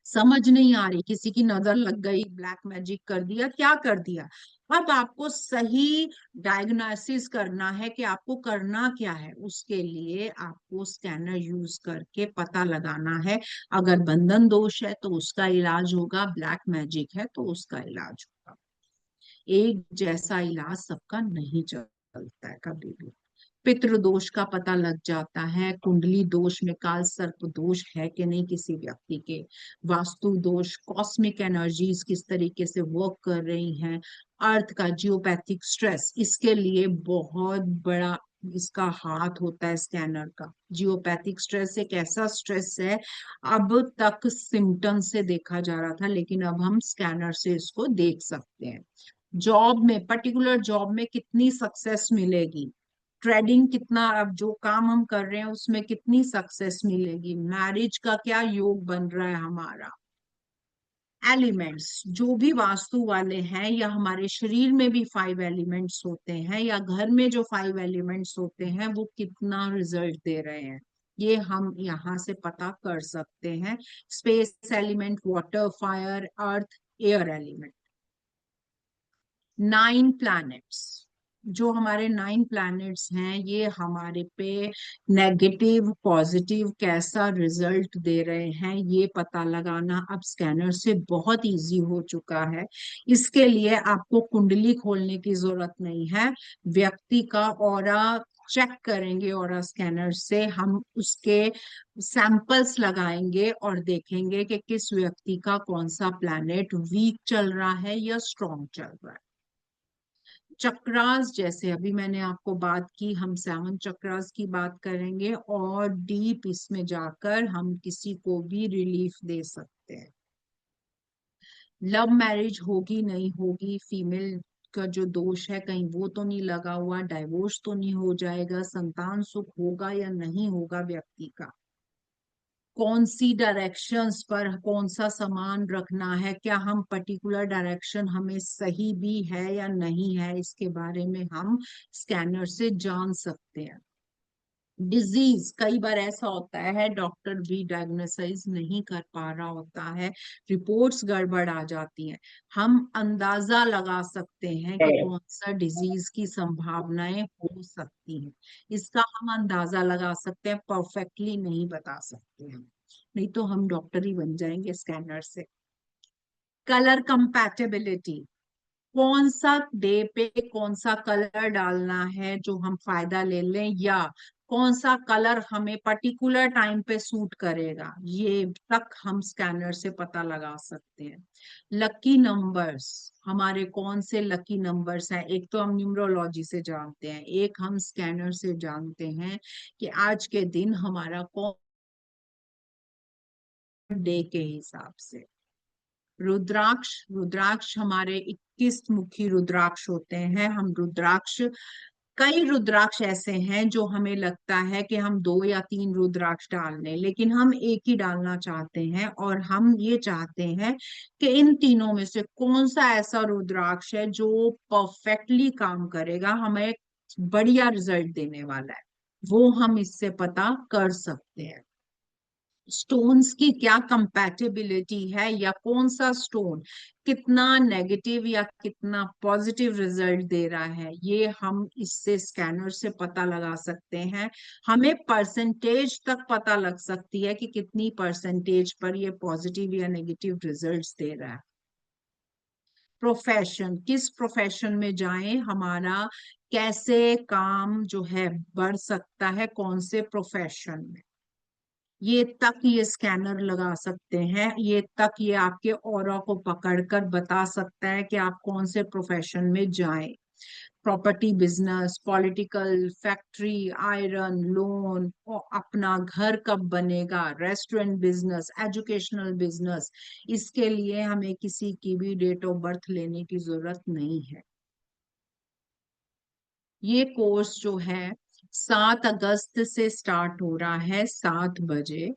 समझ नहीं आ रही, किसी की नजर लग गई, ब्लैक मैजिक कर दिया, क्या कर दिया। अब आपको सही डायग्नोसिस करना है कि आपको करना क्या है, उसके लिए आपको स्कैनर यूज करके पता लगाना है। अगर बंधन दोष है तो उसका इलाज होगा, ब्लैक मैजिक है तो उसका इलाज होगा। एक जैसा इलाज सबका नहीं चलता है कभी भी। पितृ दोष का पता लग जाता है, कुंडली दोष में काल सर्प दोष है कि नहीं किसी व्यक्ति के, वास्तु दोष, कॉस्मिक एनर्जीज किस तरीके से वर्क कर रही हैं, अर्थ का जियोपैथिक स्ट्रेस, इसके लिए बहुत बड़ा इसका हाथ होता है स्कैनर का। जियोपैथिक स्ट्रेस एक ऐसा स्ट्रेस है, अब तक सिम्टम से देखा जा रहा था, लेकिन अब हम स्कैनर से इसको देख सकते हैं। जॉब में, पर्टिकुलर जॉब में कितनी सक्सेस मिलेगी, ट्रेडिंग कितना, अब जो काम हम कर रहे हैं उसमें कितनी सक्सेस मिलेगी, मैरिज का क्या योग बन रहा है हमारा, एलिमेंट्स जो भी वास्तु वाले हैं, या हमारे शरीर में भी 5 एलिमेंट्स होते हैं, या घर में जो 5 एलिमेंट्स होते हैं वो कितना रिजल्ट दे रहे हैं, ये हम यहाँ से पता कर सकते हैं। स्पेस एलिमेंट, वाटर, फायर, अर्थ, एयर एलिमेंट, 9 प्लैनेट्स, जो हमारे 9 प्लैनेट्स हैं, ये हमारे पे नेगेटिव पॉजिटिव कैसा रिजल्ट दे रहे हैं, ये पता लगाना अब स्कैनर से बहुत इजी हो चुका है। इसके लिए आपको कुंडली खोलने की जरूरत नहीं है, व्यक्ति का ऑरा चेक करेंगे, ऑरा स्कैनर से हम उसके सैंपल्स लगाएंगे और देखेंगे कि किस व्यक्ति का कौन सा प्लैनेट वीक चल रहा है या स्ट्रॉन्ग चल रहा है। चक्रास, जैसे अभी मैंने आपको बात की, हम 7 चक्रास की बात करेंगे और डीप इसमें जाकर हम किसी को भी रिलीफ दे सकते हैं। लव मैरिज होगी नहीं होगी, फीमेल का जो दोष है कहीं वो तो नहीं लगा हुआ, डाइवोर्स तो नहीं हो जाएगा, संतान सुख होगा या नहीं होगा व्यक्ति का, कौन सी डायरेक्शंस पर कौन सा सामान रखना है, क्या हम पर्टिकुलर डायरेक्शन हमें सही भी है या नहीं है, इसके बारे में हम स्कैनर से जान सकते हैं। डिजीज, कई बार ऐसा होता है डॉक्टर भी डायग्नोसाइज नहीं कर पा रहा होता है, रिपोर्ट्स गड़बड़ आ जाती हैं, हम अंदाजा लगा सकते हैं कि कौन सा डिजीज की संभावनाएं हो सकती हैं, इसका हम अंदाजा लगा सकते हैं, परफेक्टली नहीं बता सकते हैं, नहीं तो हम डॉक्टर ही बन जाएंगे स्कैनर से। कलर कंपैटिबिलिटी, कौन सा डे पे कौन सा कलर डालना है जो हम फायदा ले लें, या कौन सा कलर हमें पर्टिकुलर टाइम पे सूट करेगा, ये तक हम स्कैनर से पता लगा सकते हैं। लकी नंबर्स, हमारे कौन से लकी नंबर्स हैं, एक तो हम न्यूमरोलॉजी से जानते हैं, एक हम स्कैनर से जानते हैं कि आज के दिन हमारा कौन डे के हिसाब से। रुद्राक्ष, रुद्राक्ष हमारे 21 मुखी रुद्राक्ष होते हैं, हम रुद्राक्ष, कई रुद्राक्ष ऐसे हैं जो हमें लगता है कि हम 2 या 3 रुद्राक्ष डाल लें, लेकिन हम एक ही डालना चाहते हैं, और हम ये चाहते हैं कि इन तीनों में से कौन सा ऐसा रुद्राक्ष है जो परफेक्टली काम करेगा, हमें बढ़िया रिजल्ट देने वाला है, वो हम इससे पता कर सकते हैं। स्टोन्स की क्या कंपैटिबिलिटी है, या कौन सा स्टोन कितना नेगेटिव या कितना पॉजिटिव रिजल्ट दे रहा है, ये हम इससे स्कैनर से पता लगा सकते हैं। हमें परसेंटेज तक पता लग सकती है कि कितनी परसेंटेज पर ये पॉजिटिव या नेगेटिव रिजल्ट्स दे रहा है। प्रोफेशन, किस प्रोफेशन में जाएं, हमारा कैसे काम जो है बढ़ सकता है, कौन से प्रोफेशन में, ये तक ये स्कैनर लगा सकते हैं, ये तक ये आपके ऑरा को पकड़कर बता सकता है कि आप कौन से प्रोफेशन में जाएं। Property business, political, factory, iron, loan, अपना घर कब बनेगा, रेस्टोरेंट बिजनेस, एजुकेशनल बिजनेस, इसके लिए हमें किसी की भी डेट ऑफ बर्थ लेने की जरूरत नहीं है। ये कोर्स जो है 7 अगस्त से स्टार्ट हो रहा है, 7 बजे।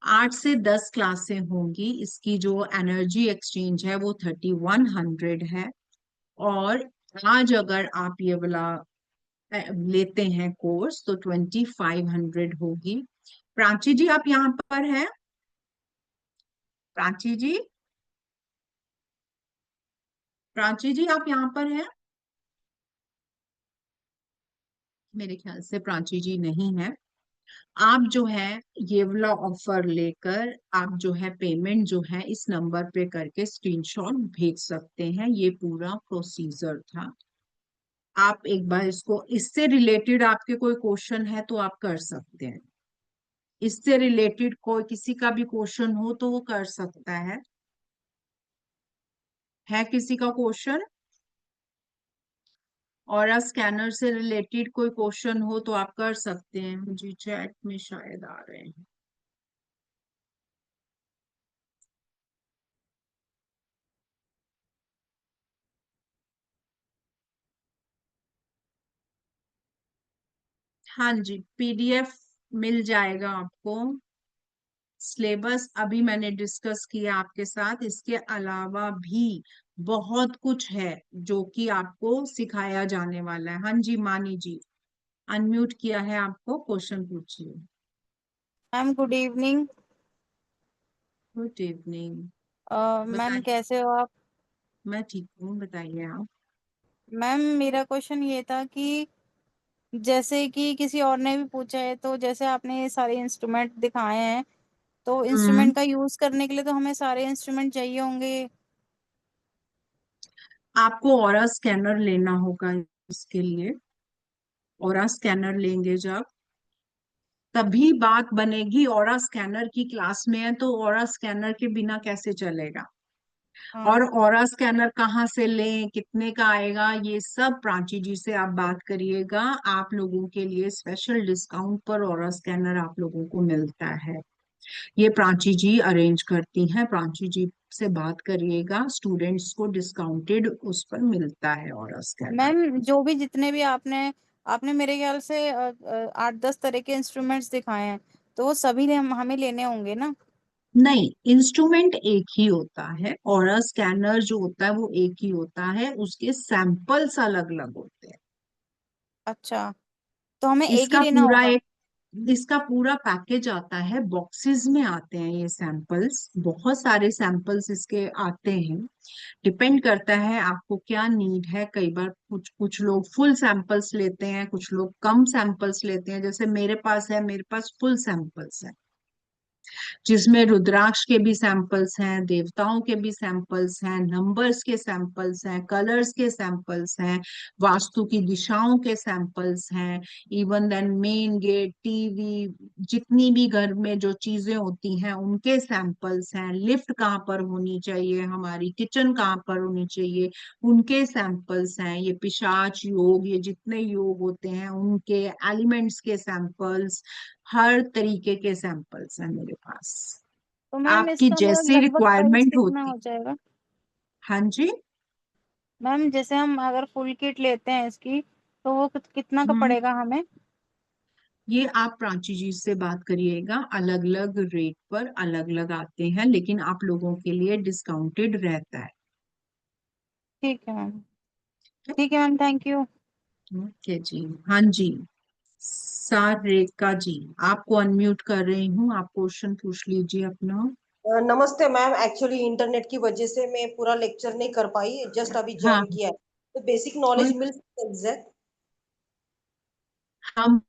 8 से 10 क्लासें होंगी। इसकी जो एनर्जी एक्सचेंज है वो 3100 है। और आज अगर आप ये वाला लेते हैं कोर्स तो 2500 होगी। प्राची जी आप यहाँ पर हैं? प्राची जी, प्राची जी आप यहाँ पर हैं? मेरे ख्याल से प्राची जी नहीं है। आप जो है ये वाला ऑफर लेकर आप जो है पेमेंट जो है इस नंबर पे करके स्क्रीनशॉट भेज सकते हैं। ये पूरा प्रोसीजर था। आप एक बार इसको, इससे रिलेटेड आपके कोई क्वेश्चन है तो आप कर सकते हैं। इससे रिलेटेड कोई किसी का भी क्वेश्चन हो तो वो कर सकता है किसी का क्वेश्चन? और स्कैनर से रिलेटेड कोई क्वेश्चन हो तो आप कर सकते हैं। मुझे चैट में शायद आ रहे हैं। हाँ जी, पीडीएफ मिल जाएगा आपको। सिलेबस अभी मैंने डिस्कस किया आपके साथ। इसके अलावा भी बहुत कुछ है जो कि आपको सिखाया जाने वाला है। हाँ जी, मानी जी अनम्यूट किया है आपको, क्वेश्चन पूछिए। Ma'am good evening. Good evening. Ma'am बताइए। कैसे हो आप? मैं ठीक हूँ, बताइए आप। मैम मेरा क्वेश्चन ये था कि जैसे कि किसी और ने भी पूछा है, तो जैसे आपने ये सारे इंस्ट्रूमेंट दिखाए हैं, तो हम्म इंस्ट्रूमेंट का यूज करने के लिए तो हमें सारे इंस्ट्रूमेंट चाहिए होंगे। आपको ऑरा स्कैनर लेना होगा इसके लिए। ऑरा स्कैनर लेंगे जब तभी बात बनेगी। ऑरा स्कैनर की क्लास में है तो ऑरा स्कैनर के बिना कैसे चलेगा? और हाँ। ऑरा स्कैनर कहाँ से लें, कितने का आएगा, ये सब प्राची जी से आप बात करिएगा। आप लोगों के लिए स्पेशल डिस्काउंट पर ऑरा स्कैनर आप लोगों को मिलता है। ये प्राची जी अरेंज करती हैं। प्राची जी से बात करिएगा। स्टूडेंट्स को डिस्काउंटेड उस पर मिलता है ऑरा स्कैनर। मैम जो भी जितने भी आपने आपने मेरे ख्याल से 8-10 तरह के इंस्ट्रूमेंट्स दिखाए हैं, तो वो सभी हमें लेने होंगे ना? नहीं, इंस्ट्रूमेंट एक ही होता है। ऑरा स्कैनर जो होता है वो एक ही होता है, उसके सैंपल्स अलग अलग होते हैं। अच्छा, तो हमें एक ही इसका लेना पूरा होगा? एक इसका पूरा पैकेज आता है, बॉक्सेस में आते हैं ये सैंपल्स। बहुत सारे सैंपल्स इसके आते हैं। डिपेंड करता है आपको क्या नीड है। कई बार कुछ कुछ लोग फुल सैंपल्स लेते हैं, कुछ लोग कम सैंपल्स लेते हैं। जैसे मेरे पास है, मेरे पास फुल सैंपल्स है जिसमें रुद्राक्ष के भी सैंपल्स हैं, देवताओं के भी सैंपल्स हैं, नंबर्स के सैंपल्स हैं, कलर्स के सैंपल्स हैं, वास्तु की दिशाओं के सैंपल्स हैं। Even then main gate, TV, जितनी भी घर में जो चीजें होती हैं उनके सैंपल्स हैं। लिफ्ट कहाँ पर होनी चाहिए, हमारी किचन कहाँ पर होनी चाहिए, उनके सैंपल्स हैं। ये पिशाच योग, ये जितने योग होते हैं उनके एलिमेंट्स के सैंपल्स, हर तरीके के सैंपल्स हैं मेरे पास। तो मैम आपकी इसका मतलब जैसी लगभग प्राइस रिक्वायरमेंट कितना होती। हो जाएगा? हाँ जी। मैम जैसे हम अगर फुल किट लेते हैं इसकी, तो वो कितना का हम्म पड़ेगा हमें? ये आप प्राची जी से बात करिएगा। अलग अलग रेट पर अलग अलग आते हैं, लेकिन आप लोगों के लिए डिस्काउंटेड रहता है। ठीक है मैम। ठीक है मैम, थैंक यू। ओके जी। हाँ जी, सारेका जी, आपको अनम्यूट कर रही हूँ। आप क्वेश्चन पूछ लीजिए अपना। नमस्ते मैम, एक्चुअली इंटरनेट की वजह से मैं पूरा लेक्चर नहीं कर पाई, जस्ट अभी हाँ, ज्वाइन किया है। तो बेसिक नॉलेज मिल सकता है एग्जैक्ट? हम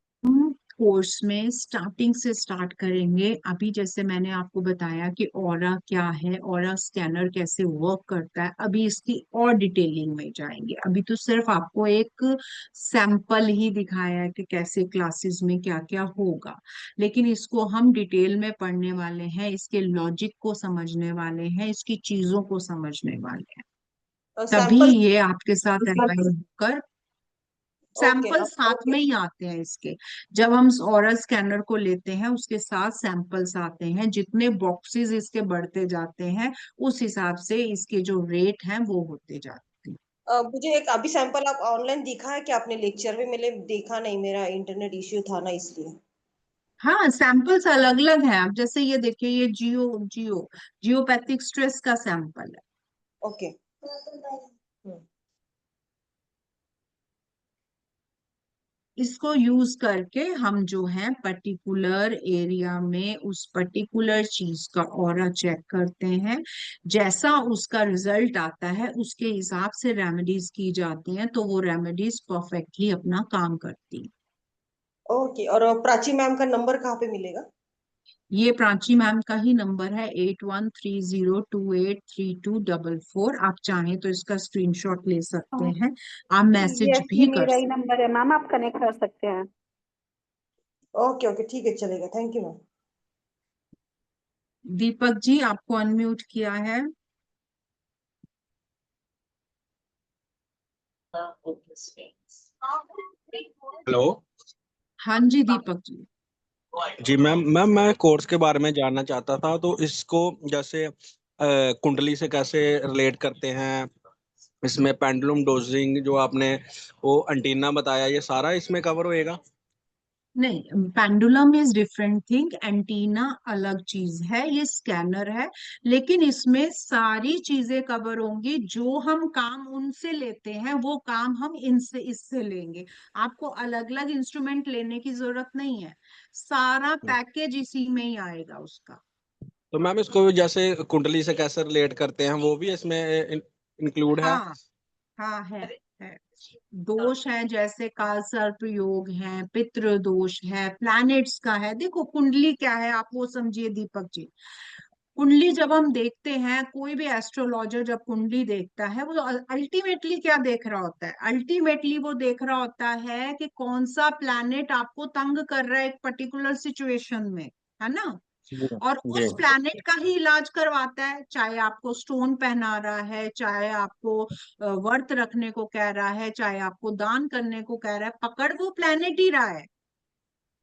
कोर्स में स्टार्टिंग से स्टार्ट करेंगे। अभी जैसे मैंने आपको बताया कि ऑरा क्या है, ऑरा स्कैनर कैसे वर्क करता है, अभी इसकी और डिटेलिंग में जाएंगे। अभी तो सिर्फ आपको एक सैंपल ही दिखाया है कि कैसे क्लासेस में क्या क्या होगा, लेकिन इसको हम डिटेल में पढ़ने वाले हैं, इसके लॉजिक को समझने वाले हैं, इसकी चीजों को समझने वाले हैं। तभी सैंपल। ये आपके साथ अलाइन होकर ओके। सैंपल साथ में ही आते हैं इसके। जब हम ऑरल स्कैनर को लेते हैं उसके साथ सैंपल्स आते हैं, जितने बॉक्सेस इसके बढ़ते जाते हैं उस हिसाब से इसके जो रेट हैं वो होते जाते हैं। मुझे एक अभी सैंपल आप ऑनलाइन दिखा है कि आपने लेक्चर में? मैंने देखा नहीं, मेरा इंटरनेट इश्यू था ना इसलिए। हाँ, सैंपल्स अलग अलग हैं। अब जैसे ये देखिए, ये जियोपैथिक स्ट्रेस का सैंपल है। ओके। इसको यूज करके हम जो है पर्टिकुलर एरिया में उस पर्टिकुलर चीज का ऑरा चेक करते हैं। जैसा उसका रिजल्ट आता है उसके हिसाब से रेमेडीज की जाती हैं, तो वो रेमेडीज परफेक्टली अपना काम करती हैं। ओके, और प्राची मैम का नंबर कहाँ पे मिलेगा? ये प्राची मैम का ही नंबर है, 8130283244। आप चाहें तो इसका स्क्रीनशॉट ले सकते हैं, आप मैसेज यस, ये भी कर मेरा ही सकते नंबर है मैम, आप कनेक्ट कर सकते हैं। ओके ओके, ठीक है, चलेगा। Thank you ma'am. हैं। दीपक जी, आपको अनम्यूट किया है। हेलो। हाँ जी दीपक जी। जी मैम, मैं कोर्स के बारे में जानना चाहता था, तो इसको जैसे कुंडली से कैसे रिलेट करते हैं, इसमें पेंडुलम डोजिंग जो आपने वो एंटीना बताया, ये सारा इसमें कवर होएगा? नहीं, pendulum is different thing, antenna अलग चीज है, ये स्कैनर है। लेकिन इसमें सारी चीजें कवर होंगी, जो हम काम उनसे लेते हैं वो काम हम इनसे इससे लेंगे। आपको अलग अलग इंस्ट्रूमेंट लेने की जरूरत नहीं है, सारा पैकेज इसी में ही आएगा उसका। तो मैम इसको जैसे कुंडली से कैसे रिलेट करते हैं वो भी इसमें इंक्लूड है? हाँ हाँ, है। दोष है जैसे काल सर्प योग है, पितृ दोष है, प्लैनेट्स का है। देखो कुंडली क्या है आप वो समझिए दीपक जी। कुंडली जब हम देखते हैं, कोई भी एस्ट्रोलॉजर जब कुंडली देखता है वो अल्टीमेटली क्या देख रहा होता है? अल्टीमेटली वो देख रहा होता है कि कौन सा प्लैनेट आपको तंग कर रहा है एक पर्टिकुलर सिचुएशन में, है ना। जी और जी। उस प्लैनेट का ही इलाज करवाता है, चाहे आपको स्टोन पहना रहा है, चाहे आपको व्रत रखने को कह रहा है, चाहे आपको दान करने को कह रहा है, पकड़ वो प्लैनेट ही रहा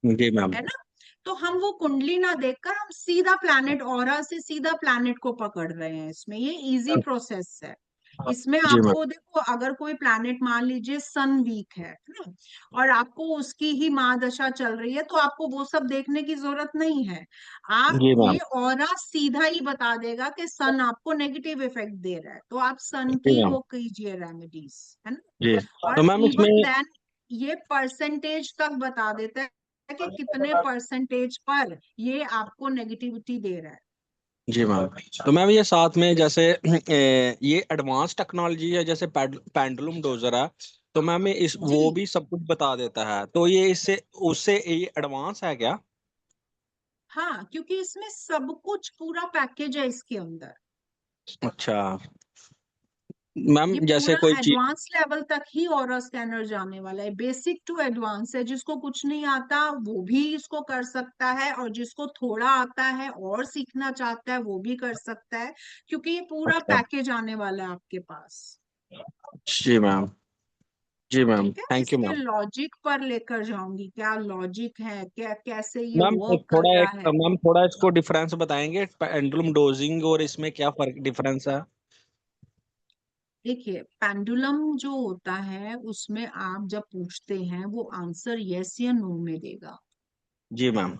जी मैम। है ना। तो हम वो कुंडली ना देखकर हम सीधा प्लैनेट ऑरा से सीधा प्लैनेट को पकड़ रहे हैं। इसमें ये इजी प्रोसेस है। इसमें जी मैम। आपको देखो, अगर कोई प्लैनेट मान लीजिए सन वीक है ना, और आपको उसकी ही महादशा चल रही है, तो आपको वो सब देखने की जरूरत नहीं है। आप जी ये मैम। ऑरा सीधा ही बता देगा कि सन आपको नेगेटिव इफेक्ट दे रहा है, तो आप सन जी की मैम। वो कीजिए रेमेडीज, है ना। जी, तो और मैम इसमें। इवन देन ये परसेंटेज तक बता देता है कि कितने परसेंटेज पर ये आपको नेगेटिविटी दे रहा है। जी मैम, तो मैम ये साथ में जैसे ये एडवांस टेक्नोलॉजी है, जैसे पेंडुलम डोजर है, तो मैम ये इस जी वो भी सब कुछ बता देता है, तो ये इससे उससे ये एडवांस है क्या? हाँ, क्योंकि इसमें सब कुछ पूरा पैकेज है इसके अंदर। अच्छा मैम, ये जैसे पूरा कोई चीज। एडवांस लेवल तक ही ऑरा स्कैनर जाने वाला है। बेसिक टू एडवांस है, जिसको कुछ नहीं आता वो भी इसको कर सकता है, और जिसको थोड़ा आता है और सीखना चाहता है वो भी कर सकता है, क्योंकि ये पूरा अच्छा। पैकेज आने वाला है आपके पास। जी मैम। जी मैम, ठीक है, थैंक यू इसके मैम। लॉजिक पर लेकर जाऊंगी, क्या लॉजिक है, क्या कैसे ये मैम वर्क कर थोड़ा रहा एक है। मैम थोड़ा इसको डिफरेंस बताएंगे, पेंडुलम डोजिंग और इसमें क्या फर्क डिफरेंस है? देखिए, पेंडुलम जो होता है उसमें आप जब पूछते हैं वो आंसर यस या नो में देगा, जी मैम।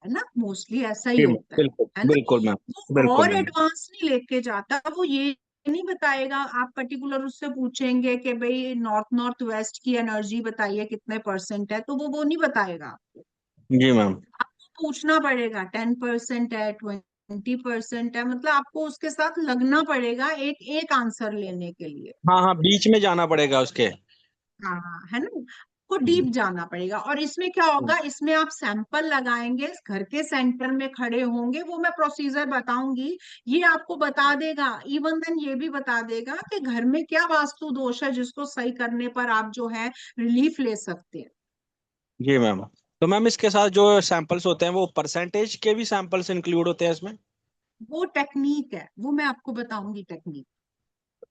है ना। मोस्टली ऐसा ही जी होता बिल्कुल है ना। बिल्कुल मैम। वो बिल्कुल और मैम। एडवांस नहीं लेके जाता, वो ये नहीं बताएगा। आप पर्टिकुलर उससे पूछेंगे कि भाई नॉर्थ नॉर्थ वेस्ट की एनर्जी बताइए कितने परसेंट है, तो वो नहीं बताएगा। जी मैम। आपको पूछना पड़ेगा 10% है, 20% है, मतलब आपको उसके साथ लगना पड़ेगा एक एक आंसर लेने के लिए। हाँ हाँ, बीच में जाना पड़ेगा उसके। हाँ, है ना। को डीप जाना पड़ेगा। और इसमें क्या होगा, इसमें आप सैंपल लगाएंगे, घर के सेंटर में खड़े होंगे, वो मैं प्रोसीजर बताऊंगी। ये आपको बता देगा, इवन देन ये भी बता देगा कि घर में क्या वास्तु दोष है जिसको सही करने पर आप जो है रिलीफ ले सकते हैं। जी मैम, तो मैम इसके साथ जो सैंपल्स होते हैं वो परसेंटेज के भी सैंपल्स इंक्लूड होते हैं इसमें? वो टेक्निक है, वो मैं आपको बताऊंगी टेक्निक।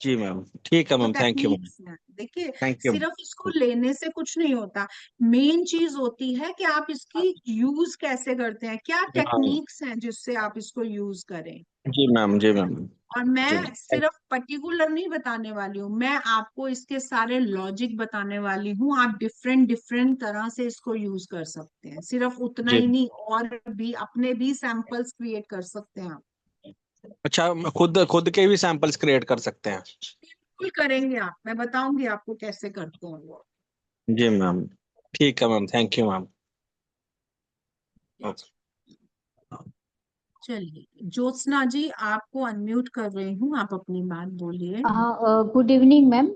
जी मैम, ठीक है तो ma'am, thank you ma'am, techniques हैं, देखिए थैंक यू। सिर्फ इसको लेने से कुछ नहीं होता। मेन चीज होती है कि आप इसकी यूज कैसे करते हैं, क्या हाँ टेक्निक्स हैं जिससे आप इसको यूज करें। जी मैम, जी मैम, और जी मैं मैम। सिर्फ पर्टिकुलर नहीं बताने वाली हूँ, मैं आपको इसके सारे लॉजिक बताने वाली हूँ। आप डिफरेंट डिफरेंट तरह से इसको यूज कर सकते हैं, सिर्फ उतना जी, ही नहीं, और भी अपने भी सैंपल्स क्रिएट कर सकते हैं आप। अच्छा, खुद खुद के भी सैंपल्स क्रिएट कर सकते हैं? बिल्कुल करेंगे आप, मैं बताऊंगी आपको कैसे करते हैं वो। जी मैम, ठीक है ma'am, thank you ma'am. Okay. चलिए ज्योत्सना जी, आपको अनम्यूट कर रही हूँ, आप अपनी बात बोलिए। हाँ, गुड इवनिंग मैम।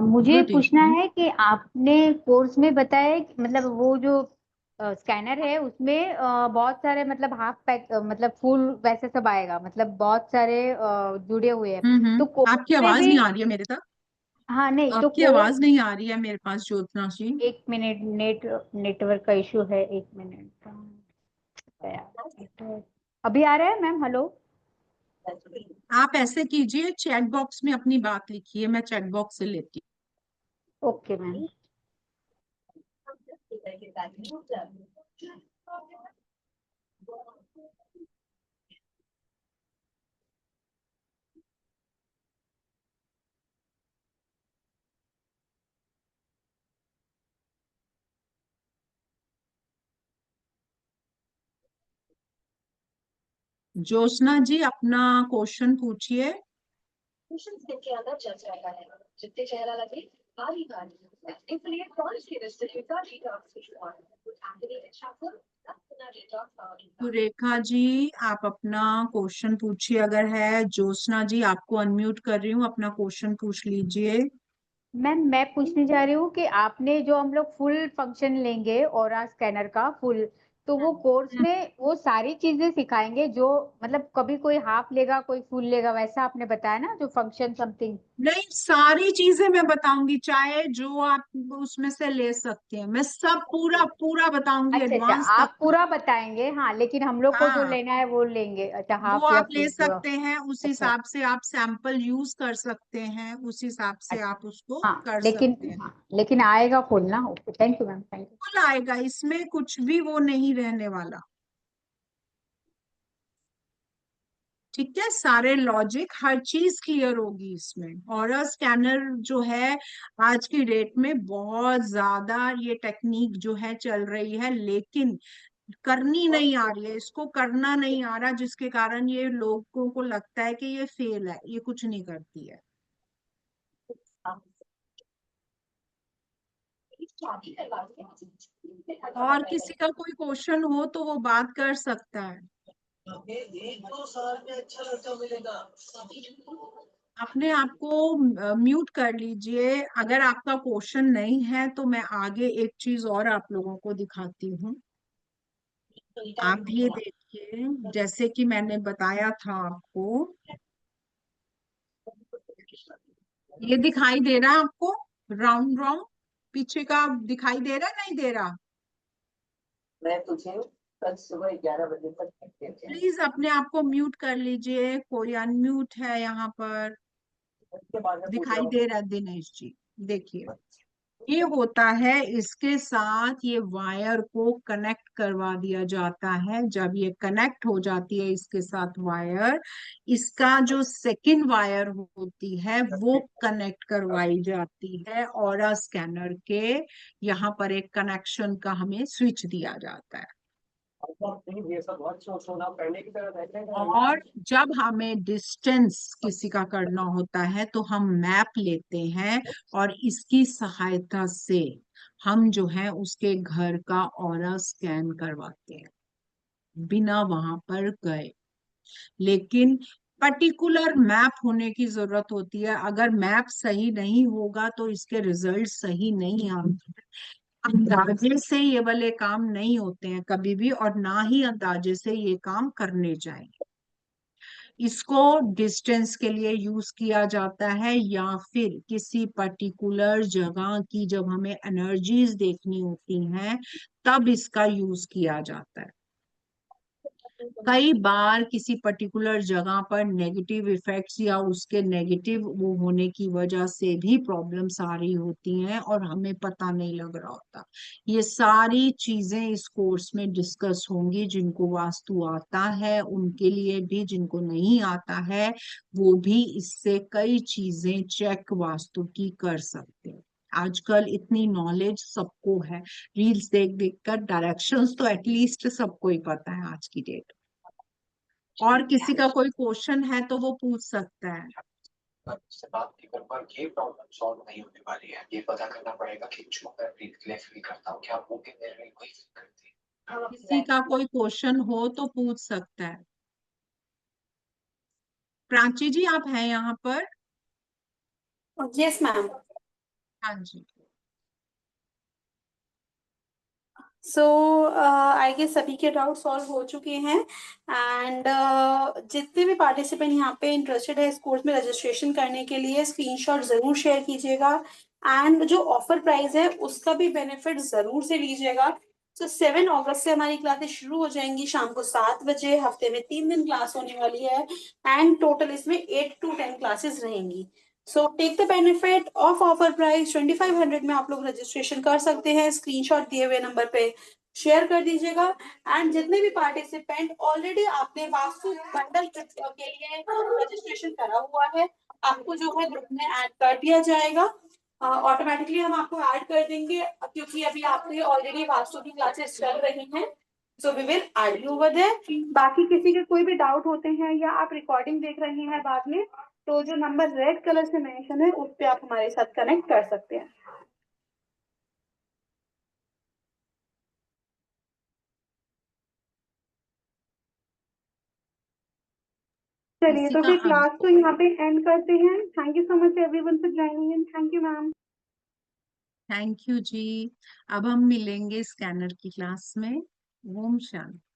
मुझे गुड पूछना इवनिंग। है कि आपने कोर्स में बताया है कि मतलब वो जो स्कैनर है उसमें बहुत सारे मतलब हाफ पैक मतलब फुल वैसे सब आएगा, मतलब बहुत सारे जुड़े हुए हैं। तो कोर्स आपकी में आवाज भी। नहीं आ रही है मेरे तक। हाँ नहीं तो आपकी कोर्स। आवाज नहीं आ रही है मेरे पास ज्योत्सना जी। एक मिनट, नेटवर्क का इशू है, एक मिनट। अभी आ रहा है मैम? हेलो। आप ऐसे कीजिए, चैट बॉक्स में अपनी बात लिखिए, मैं चैट बॉक्स से लेती ओके मैम। हूँ। ज्योत्सना जी अपना क्वेश्चन पूछिए। सुरेखा जी आप अपना क्वेश्चन पूछिए अगर है। ज्योत्सना जी आपको अनम्यूट कर रही हूँ, अपना क्वेश्चन पूछ लीजिए। मैम मैं पूछने जा रही हूँ कि आपने जो हम लोग फुल फंक्शन लेंगे और स्कैनर का फुल, तो वो कोर्स में वो सारी चीजें सिखाएंगे जो मतलब कभी कोई हाफ लेगा कोई फुल लेगा, वैसा आपने बताया ना जो फंक्शन समथिंग। नहीं, सारी चीजें मैं बताऊंगी, चाहे जो आप उसमें से ले सकते हैं, मैं सब पूरा पूरा बताऊंगी अच्छा अच्छा, एडवांस तक। आप पूरा बताएंगे, हाँ, लेकिन हम लोग को जो हाँ, लेना है वो लेंगे। अच्छा, वो हाफ या आप ले फुल जो। सकते हैं, उस अच्छा। हिसाब से आप सैंपल यूज कर सकते हैं, उस हिसाब से अच्छा। आप उसको हाँ कर लेकिन, सकते हैं। हाँ लेकिन आएगा फुल ना? Okay, thank you ma'am, thank you. बिल्कुल आएगा, इसमें कुछ भी वो नहीं रहने वाला। ठीक है, सारे लॉजिक हर चीज क्लियर होगी इसमें। और स्कैनर जो है आज की डेट में बहुत ज्यादा ये टेक्निक जो है चल रही है, लेकिन करनी नहीं आ रही है, इसको करना नहीं आ रहा, जिसके कारण ये लोगों को लगता है कि ये फेल है, ये कुछ नहीं करती है। और किसी का कोई क्वेश्चन हो तो वो बात कर सकता है। अपने आप को म्यूट कर लीजिए। अगर आपका क्वेश्चन नहीं है तो मैं आगे एक चीज और आप लोगों को दिखाती हूँ। आप ये देखिए, जैसे कि मैंने बताया था आपको, ये दिखाई दे रहा है आपको? राउंड राउंड पीछे का दिखाई दे रहा है, नहीं दे रहा? प्लीज अपने आप को म्यूट कर लीजिए, कोई अनम्यूट है यहाँ पर? दिखाई दे रहा है दिनेश जी? देखिए, ये होता है, इसके साथ ये वायर को कनेक्ट करवा दिया जाता है। जब ये कनेक्ट हो जाती है इसके साथ वायर, इसका जो सेकंड वायर होती है वो कनेक्ट करवाई जाती है, और स्कैनर के यहाँ पर एक कनेक्शन का हमें स्विच दिया जाता है। और जब हमें डिस्टेंस किसी का करना होता है तो हम मैप लेते हैं, और इसकी सहायता से हम जो है उसके घर का ऑरा स्कैन करवाते हैं बिना वहां पर गए। लेकिन पर्टिकुलर मैप होने की जरूरत होती है, अगर मैप सही नहीं होगा तो इसके रिजल्ट सही नहीं आते। अंदाजे से ये वाले काम नहीं होते हैं कभी भी, और ना ही अंदाजे से ये काम करने चाहिए। इसको डिस्टेंस के लिए यूज किया जाता है, या फिर किसी पर्टिकुलर जगह की जब हमें एनर्जीज देखनी होती हैं तब इसका यूज किया जाता है। कई बार किसी पर्टिकुलर जगह पर नेगेटिव इफेक्ट्स या उसके नेगेटिव वो होने की वजह से भी प्रॉब्लम्स आ रही होती हैं और हमें पता नहीं लग रहा होता। ये सारी चीजें इस कोर्स में डिस्कस होंगी। जिनको वास्तु आता है उनके लिए भी, जिनको नहीं आता है वो भी इससे कई चीजें चेक वास्तु की कर सकते हैं। आजकल इतनी नॉलेज सबको है, रील्स देख देख कर डायरेक्शंस तो एटलीस्ट सबको ही पता है आज की डेट। और किसी का कोई क्वेश्चन है तो वो पूछ सकता है। से बात की पर ये प्रॉब्लम सॉल्व नहीं होने वाली है। ये पता करना पड़ेगा कि जो मैं फील करता हूँ क्या वो कि मेरे लिए कोई फील करती है। किसी का कोई क्वेश्चन हो तो पूछ सकता है। प्राची जी आप हैं यहाँ पर? Yes ma'am. हाँ जी। सो आई गेस सभी के डाउट सॉल्व हो चुके हैं। एंड जितने भी पार्टिसिपेंट यहाँ पे इंटरेस्टेड है इस कोर्स में रजिस्ट्रेशन करने के लिए, स्क्रीनशॉट जरूर शेयर कीजिएगा। एंड जो ऑफर प्राइस है उसका भी बेनिफिट जरूर से लीजिएगा। तो 7 अगस्त से हमारी क्लासेस शुरू हो जाएंगी शाम को 7 बजे। हफ्ते में 3 दिन क्लास होने वाली है एंड टोटल इसमें 8 to 10 क्लासेस रहेंगी। So take the benefit of offer price 2500 में आप लोग रजिस्ट्रेशन कर सकते हैं। स्क्रीनशॉट दिए हुए नंबर पे शेयर कर दीजिएगा। एंड जितने भी पार्टिसिपेंट ऑलरेडी आपने वास्तु बंडल के लिए रजिस्ट्रेशन करा हुआ है, आपको जो है ग्रुप में ऐड कर दिया जाएगा। ऑटोमेटिकली हम आपको ऐड कर देंगे क्योंकि अभी आपके ऑलरेडी वास्तु की क्लासेस चल रही हैं। So we will add you over there. बाकी किसी के कोई भी डाउट होते हैं या आप रिकॉर्डिंग देख रहे हैं बाद में, तो जो नंबर रेड कलर से मेंशन है उस पे आप हमारे साथ कनेक्ट कर सकते हैं। चलिए किसी तो का फिर क्लास तो यहाँ पे एंड करते हैं। Thank you so much everyone for joining in. Thank you ma'am. Thank you ji. अब हम मिलेंगे स्कैनर की क्लास में। ओम शांति।